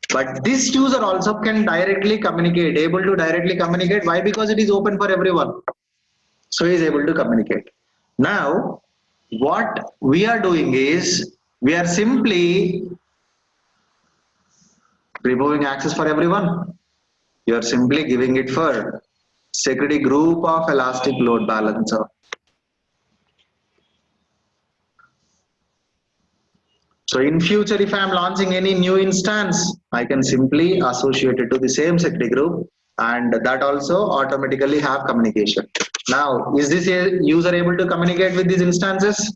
S1: But this user also can directly communicate, able to directly communicate. Why? Because it is open for everyone. So he is able to communicate. Now, what we are doing is, we are simply removing access for everyone. You are simply giving it for security group of Elastic Load Balancer. So in future, if I am launching any new instance, I can simply associate it to the same security group, and that also automatically have communication. Now, is this user able to communicate with these instances?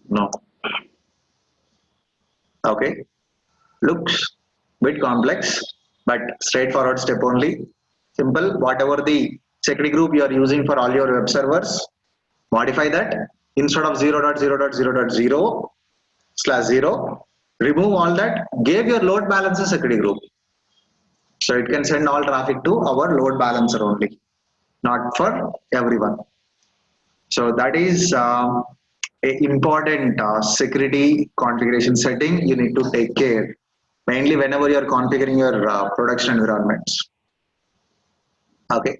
S1: No. Okay. Looks bit complex, but straightforward step only. Simple. Whatever the security group you are using for all your web servers, modify that. Instead of 0.0.0.0/0, remove all that, give your load balancer security group. So it can send all traffic to our load balancer only, not for everyone. So that is a important security configuration setting you need to take care, mainly whenever you are configuring your production environments. Okay.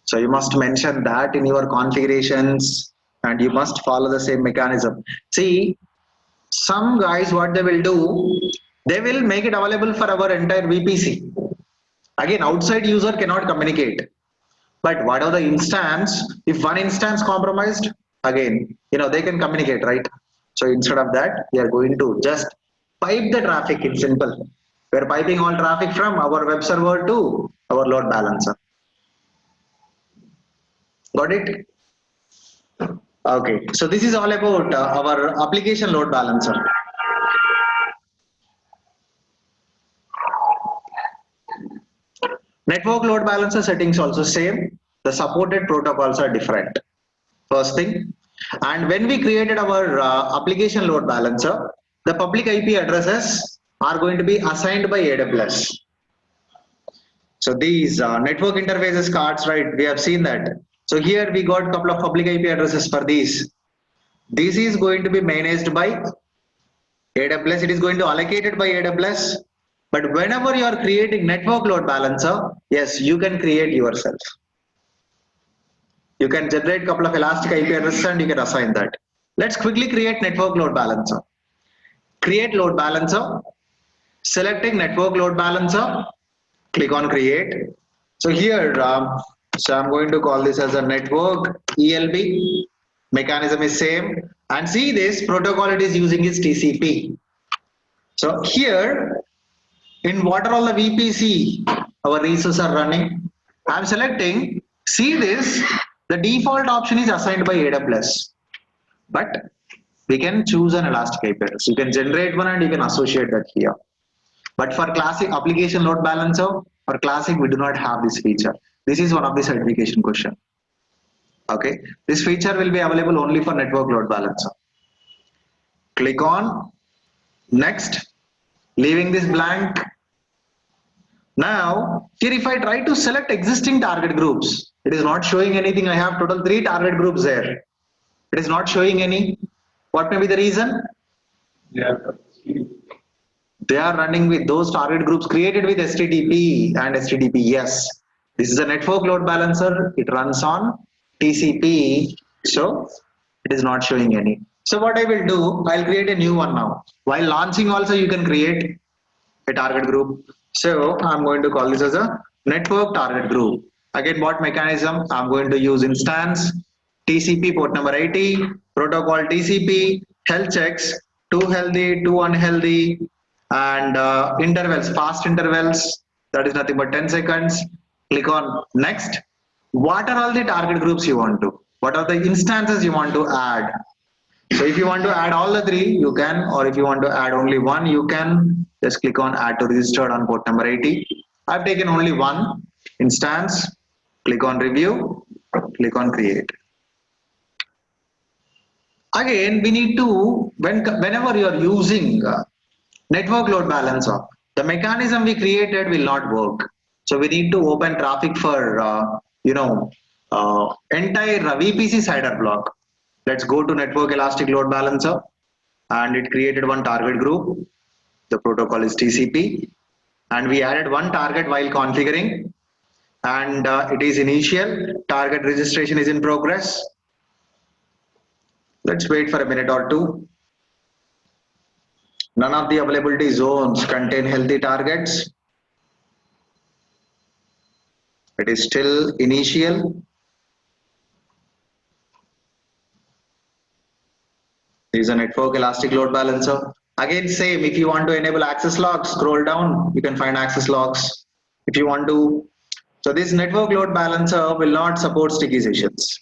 S1: So you must mention that in your configurations, and you must follow the same mechanism. See, some guys, what they will do, they will make it available for our entire VPC. Again, outside user cannot communicate. But whatever the instance, if one instance compromised, again, they can communicate, right? So instead of that, we are going to just pipe the traffic in simple. We're piping all traffic from our web server to our load balancer. Got it? Okay, so this is all about our application load balancer. Network load balancer settings also same. The supported protocols are different. First thing, And when we created our application load balancer, the public IP addresses are going to be assigned by AWS. So these network interfaces cards, right? We have seen that. So here we got a couple of public IP addresses for these. This is going to be managed by AWS. It is going to allocated by AWS. But whenever you are creating network load balancer, yes, you can create yourself. You can generate a couple of elastic IP addresses and you can assign that. Let's quickly create network load balancer. Create load balancer. Selecting network load balancer. Click on create. So here, so I'm going to call this as a network ELB. Mechanism is same. And see this protocol it is using is TCP. So here, in what are all the VPC our resources are running, I'm selecting, see this, the default option is assigned by AWS. But we can choose an elastic IP address. You can generate one and you can associate that here. But for classic application load balancer or classic, we do not have this feature. This is one of the certification question. Okay, this feature will be available only for network load balancer. Click on next, leaving this blank. Now, here if I try to select existing target groups, it is not showing anything. I have total 3 target groups there. It is not showing any. What may be the reason?
S2: Yeah.
S1: They are running with those target groups created with HTTP and HTTP. Yes, this is a network load balancer. It runs on TCP. So it is not showing any. So what I will do, I'll create a new one now. While launching also you can create a target group. So I'm going to call this as a network target group. Again, what mechanism? I'm going to use instance, TCP port number 80, protocol TCP, health checks, 2 healthy, 2 unhealthy, and intervals, fast intervals, that is nothing but 10 seconds. Click on next. What are all the target groups you want to? What are the instances you want to add? So if you want to add all the 3, you can, or if you want to add only one, you can just click on add to registered on port number 80. I've taken only one instance. Click on review, click on create. Again, we need to, whenever you are using network load balancer, the mechanism we created will not work. So we need to open traffic for, entire VPC CIDR block. Let's go to network elastic load balancer, and it created one target group. The protocol is TCP, and we added one target while configuring, and it is initial. Target registration is in progress. Let's wait for a minute or two. None of the availability zones contain healthy targets. It is still initial. This is a network elastic load balancer. Again, same, if you want to enable access logs, scroll down, you can find access logs. If you want to, so this network load balancer will not support sticky sessions.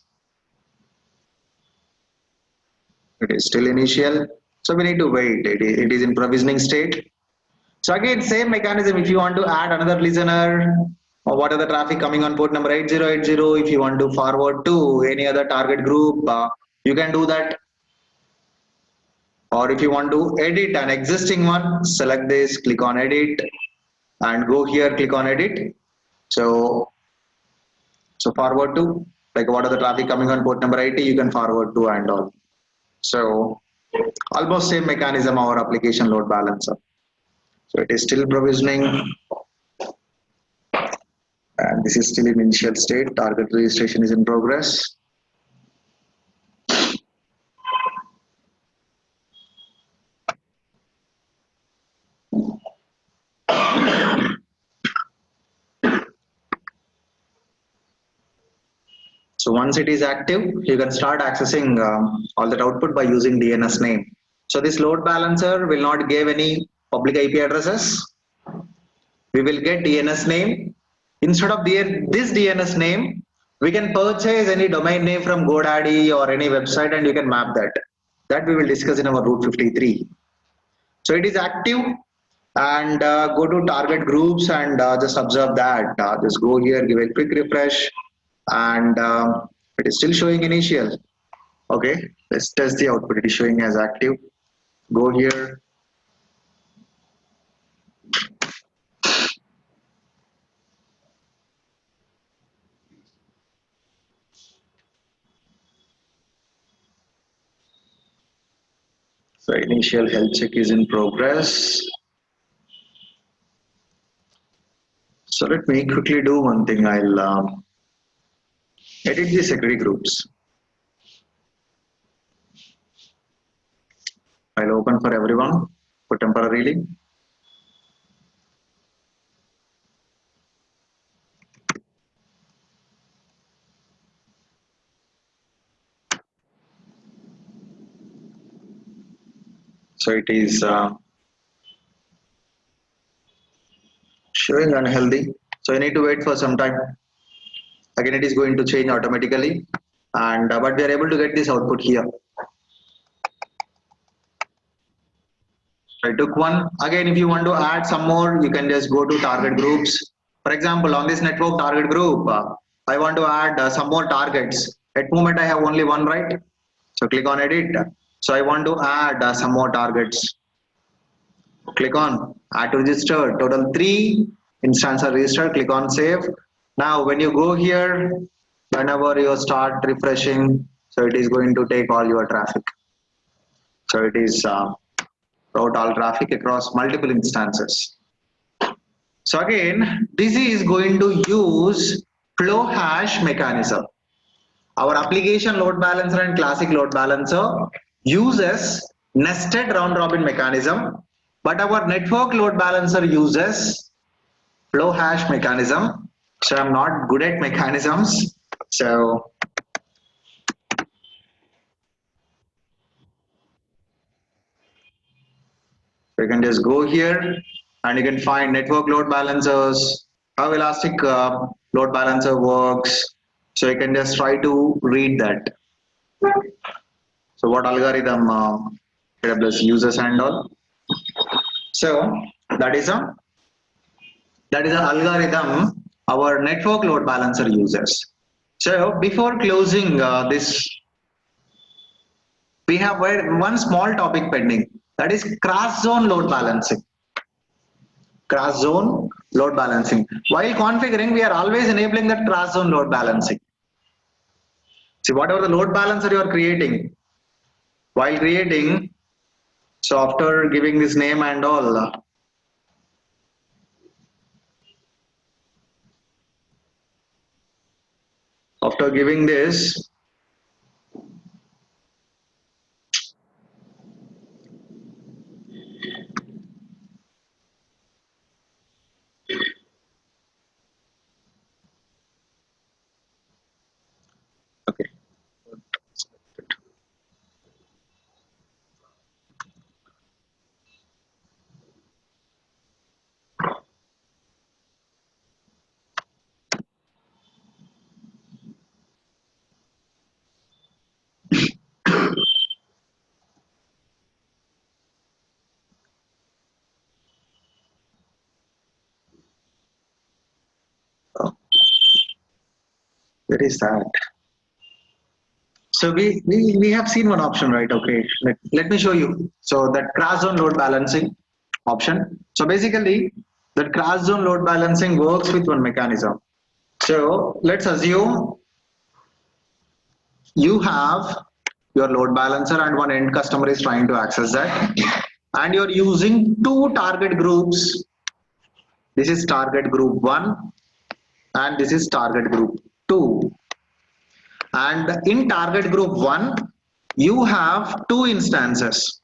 S1: It is still initial. So we need to wait. It is in provisioning state. So again, same mechanism. If you want to add another listener, or what are the traffic coming on port number 8080, if you want to forward to any other target group, you can do that. Or if you want to edit an existing one, select this, click on edit, and go here, click on edit. So forward to, like what are the traffic coming on port number 80, you can forward to and all. So almost same mechanism our application load balancer. So it is still provisioning, and this is still in initial state. Target registration is in progress. So once it is active, you can start accessing all that output by using DNS name. So this load balancer will not give any public IP addresses. We will get DNS name. Instead of this DNS name, we can purchase any domain name from GoDaddy or any website, and you can map that. That we will discuss in our Route 53. So it is active, and go to target groups and just observe that. Just go here, give a quick refresh, and it is still showing initial. Okay, let's test the output. It is showing as active. Go here. So initial health check is in progress. So let me quickly do one thing. I'll edit the security groups. I'll open for everyone for temporarily. So it is showing unhealthy. So you need to wait for some time. Again, it is going to change automatically. And but we are able to get this output here. I took one. Again, if you want to add some more, you can just go to target groups. For example, on this network target group, I want to add some more targets. At moment, I have only one, right? So click on edit. So I want to add some more targets. Click on add to register. Total 3 instances are registered. Click on save. Now, when you go here, whenever you start refreshing, so it is going to take all your traffic. So it is route all traffic across multiple instances. So again, this is going to use flow hash mechanism. Our application load balancer and classic load balancer uses nested round robin mechanism, but our network load balancer uses flow hash mechanism. So I'm not good at mechanisms. So you can just go here and you can find network load balancers, how elastic load balancer works. So you can just try to read that. So what algorithm AWS uses and all. So that is a algorithm our network load balancer uses. So before closing this, we have one small topic pending, that is cross zone load balancing. Cross zone load balancing. While configuring, we are always enabling that cross zone load balancing. See, whatever the load balancer you are creating, while creating, so after giving this name and all, after giving this, okay. Oh, where is that? So we have seen one option, right? Okay, let me show you. So that cross zone load balancing option. So basically, that cross zone load balancing works with one mechanism. So let's assume you have your load balancer and one end customer is trying to access that, and you're using 2 target groups. This is target group 1 and this is target group 2. And in target group 1, you have 2 instances.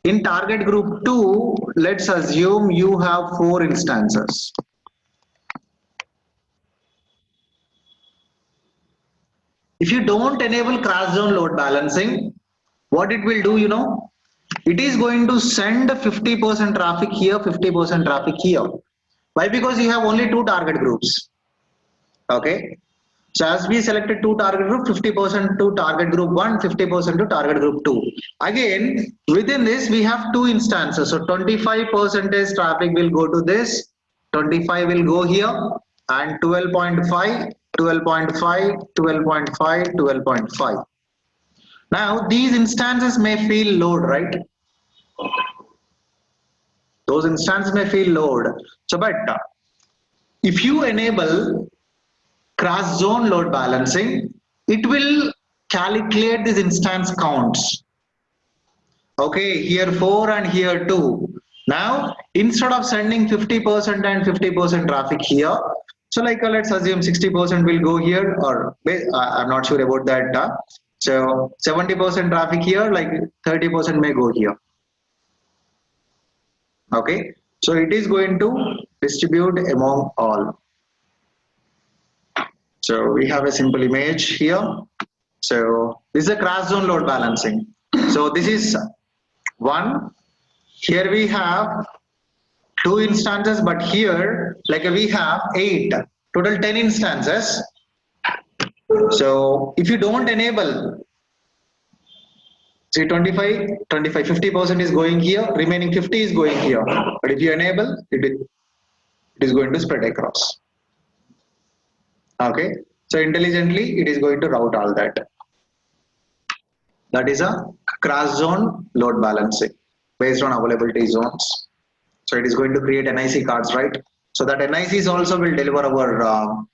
S1: In target group 2, let's assume you have 4 instances. If you don't enable cross zone load balancing, what it will do, you know, it is going to send 50% traffic here, 50% traffic here. Why? Because you have only 2 target groups. Okay. So as we selected 2 target group, 50% to target group 1, 50% to target group 2. Again, within this we have 2 instances. So 25% traffic will go to this, 25 will go here, and 12.5 12.5, 12.5, 12.5. Now these instances may feel load, right? Those instances may feel load. So, but if you enable cross zone load balancing, it will calculate these instance counts. Okay, here 4 and here 2. Now, instead of sending 50% and 50% traffic here, so like let's assume 60% will go here, or I'm not sure about that. So 70% traffic here, like 30% may go here. Okay, so it is going to distribute among all. So we have a simple image here. So this is a cross zone load balancing. So this is one. Here we have 2 instances, but here like we have 8, total 10 instances. So if you don't enable, say 25, 50% is going here, remaining 50 is going here. But if you enable, it is going to spread across. Okay, so intelligently it is going to route all that. That is a cross zone load balancing based on availability zones. So it is going to create NIC cards, right? So that NICs also will deliver our,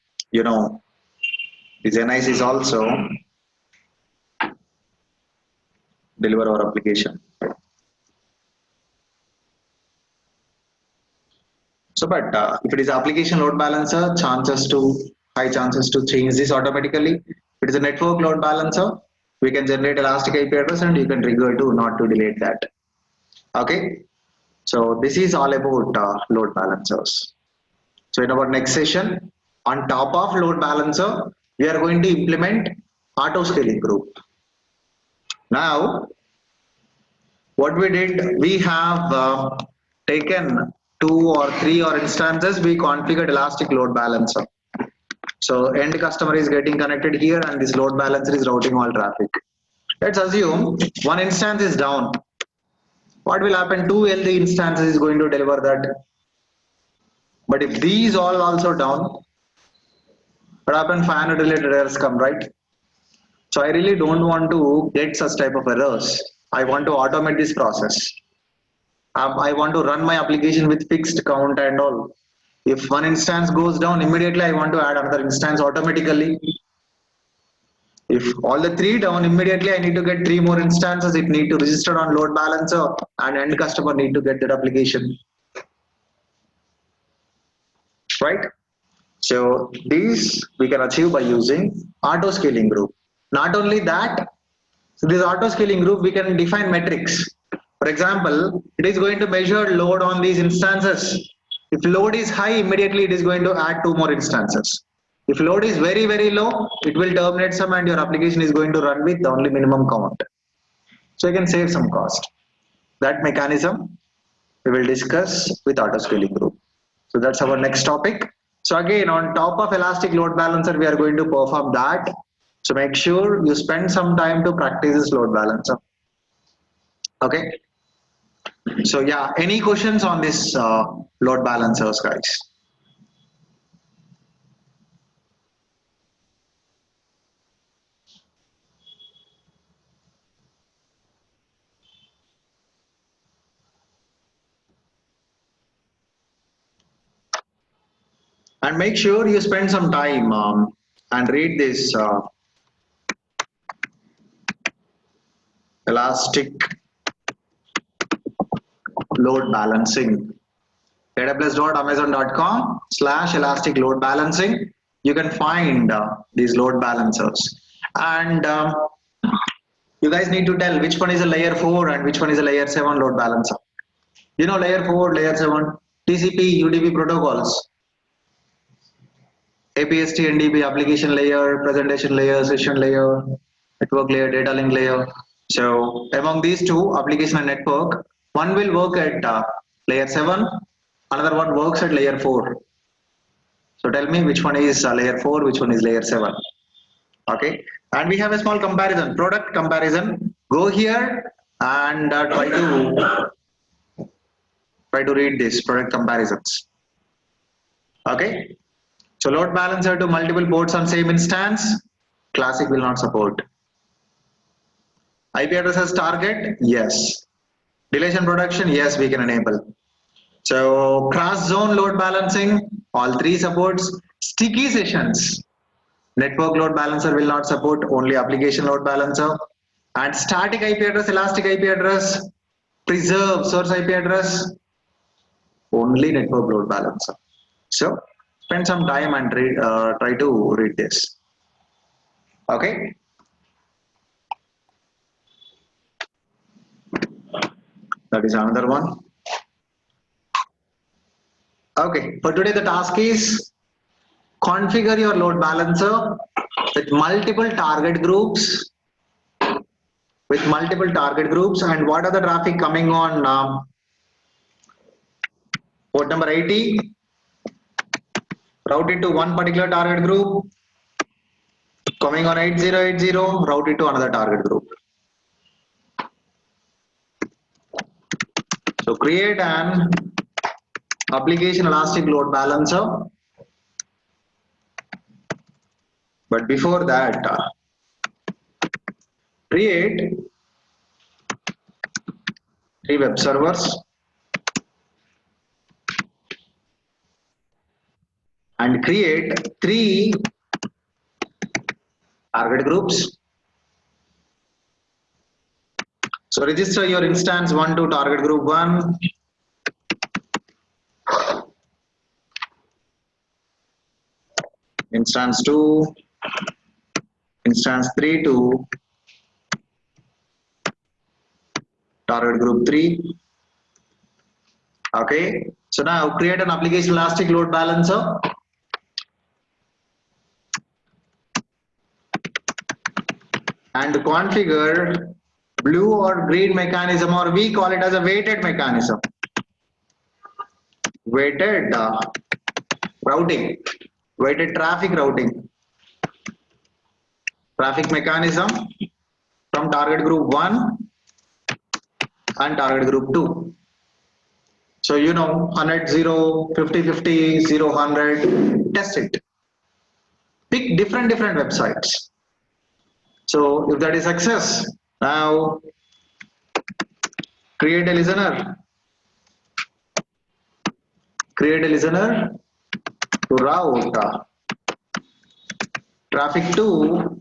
S1: these NICs also deliver our application. So, but if it is application load balancer, high chances to change this automatically. If it is a network load balancer, we can generate elastic IP address and you can trigger to not to delete that. Okay. So this is all about load balancers. So in our next session, on top of load balancer, we are going to implement auto scaling group. Now, what we did, we have taken 2 or 3 or instances, we configured elastic load balancer. So end customer is getting connected here and this load balancer is routing all traffic. Let's assume one instance is down. What will happen? 2 healthy instances is going to deliver that. But if these all also down, what happen? 500 related errors come, right? So I really don't want to get such type of errors. I want to automate this process. I want to run my application with fixed count and all. If one instance goes down, immediately I want to add another instance automatically. If all the 3 down, immediately I need to get 3 more instances. It need to register on load balancer and end customer need to get that application. Right? So these we can achieve by using auto scaling group. Not only that, so this auto scaling group, we can define metrics. For example, it is going to measure load on these instances. If load is high, immediately it is going to add 2 more instances. If load is very, very low, it will terminate some and your application is going to run with only minimum count. So you can save some cost. That mechanism we will discuss with auto scaling group. So that's our next topic. So again, on top of elastic load balancer, we are going to perform that. So make sure you spend some time to practice this load balancer. Okay. So yeah, any questions on this load balancers, guys? And make sure you spend some time and read this elastic load balancing. aws.amazon.com/elastic load balancing. You can find these load balancers. And you guys need to tell which one is a layer 4 and which one is a layer 7 load balancer. You know, layer 4, layer 7, TCP, UDP protocols. APST, NDP, application layer, presentation layer, session layer, network layer, data link layer. So among these 2, application and network, one will work at layer 7, another one works at layer 4. So tell me which one is layer 4, which one is layer 7. Okay, and we have a small comparison, product comparison. Go here and try to read this product comparisons. Okay. So load balancer to multiple ports on same instance, classic will not support. IP address as target, yes. Delay and production, yes, we can enable. So cross zone load balancing, all three supports. Sticky sessions, network load balancer will not support, only application load balancer. And static IP address, elastic IP address, preserve source IP address, only network load balancer. So spend some time and try to read this. Okay. That is another one. Okay, for today the task is configure your load balancer with multiple target groups. And what are the traffic coming on port number 80, route it to one particular target group, coming on 8080, route it to another target group. So create an application elastic load balancer. But before that, create 3 web servers and create 3 target groups. So register your instance 1 to target group 1. Instance 2, instance 3 to target group 3. Okay, so now create an application elastic load balancer. And configure blue or green mechanism, or we call it as a weighted mechanism. Weighted routing, weighted traffic routing. Traffic mechanism from target group 1 and target group 2. So you know 100, 0, 50, 50, 0, 100, test it. Pick different websites. So if that is success, now create a listener. Create a listener to route traffic to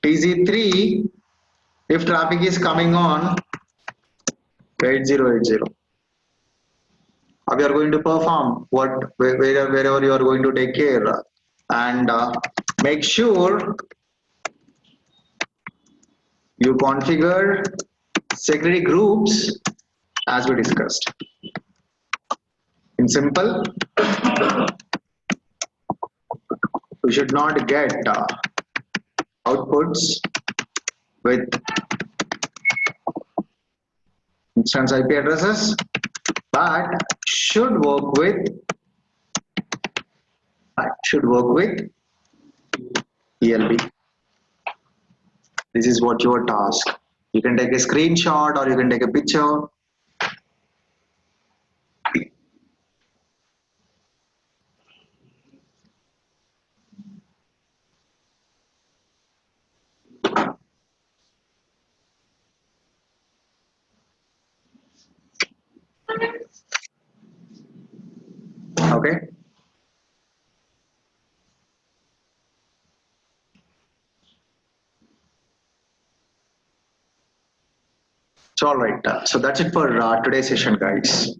S1: TZ3 if traffic is coming on 8080. We are going to perform wherever you are going to take care, and make sure you configure security groups as we discussed. In simple, we should not get outputs with instance IP addresses, but should work with ELB. This is what your task. You can take a screenshot or you can take a picture. Okay. So all right. So that's it for today's session, guys.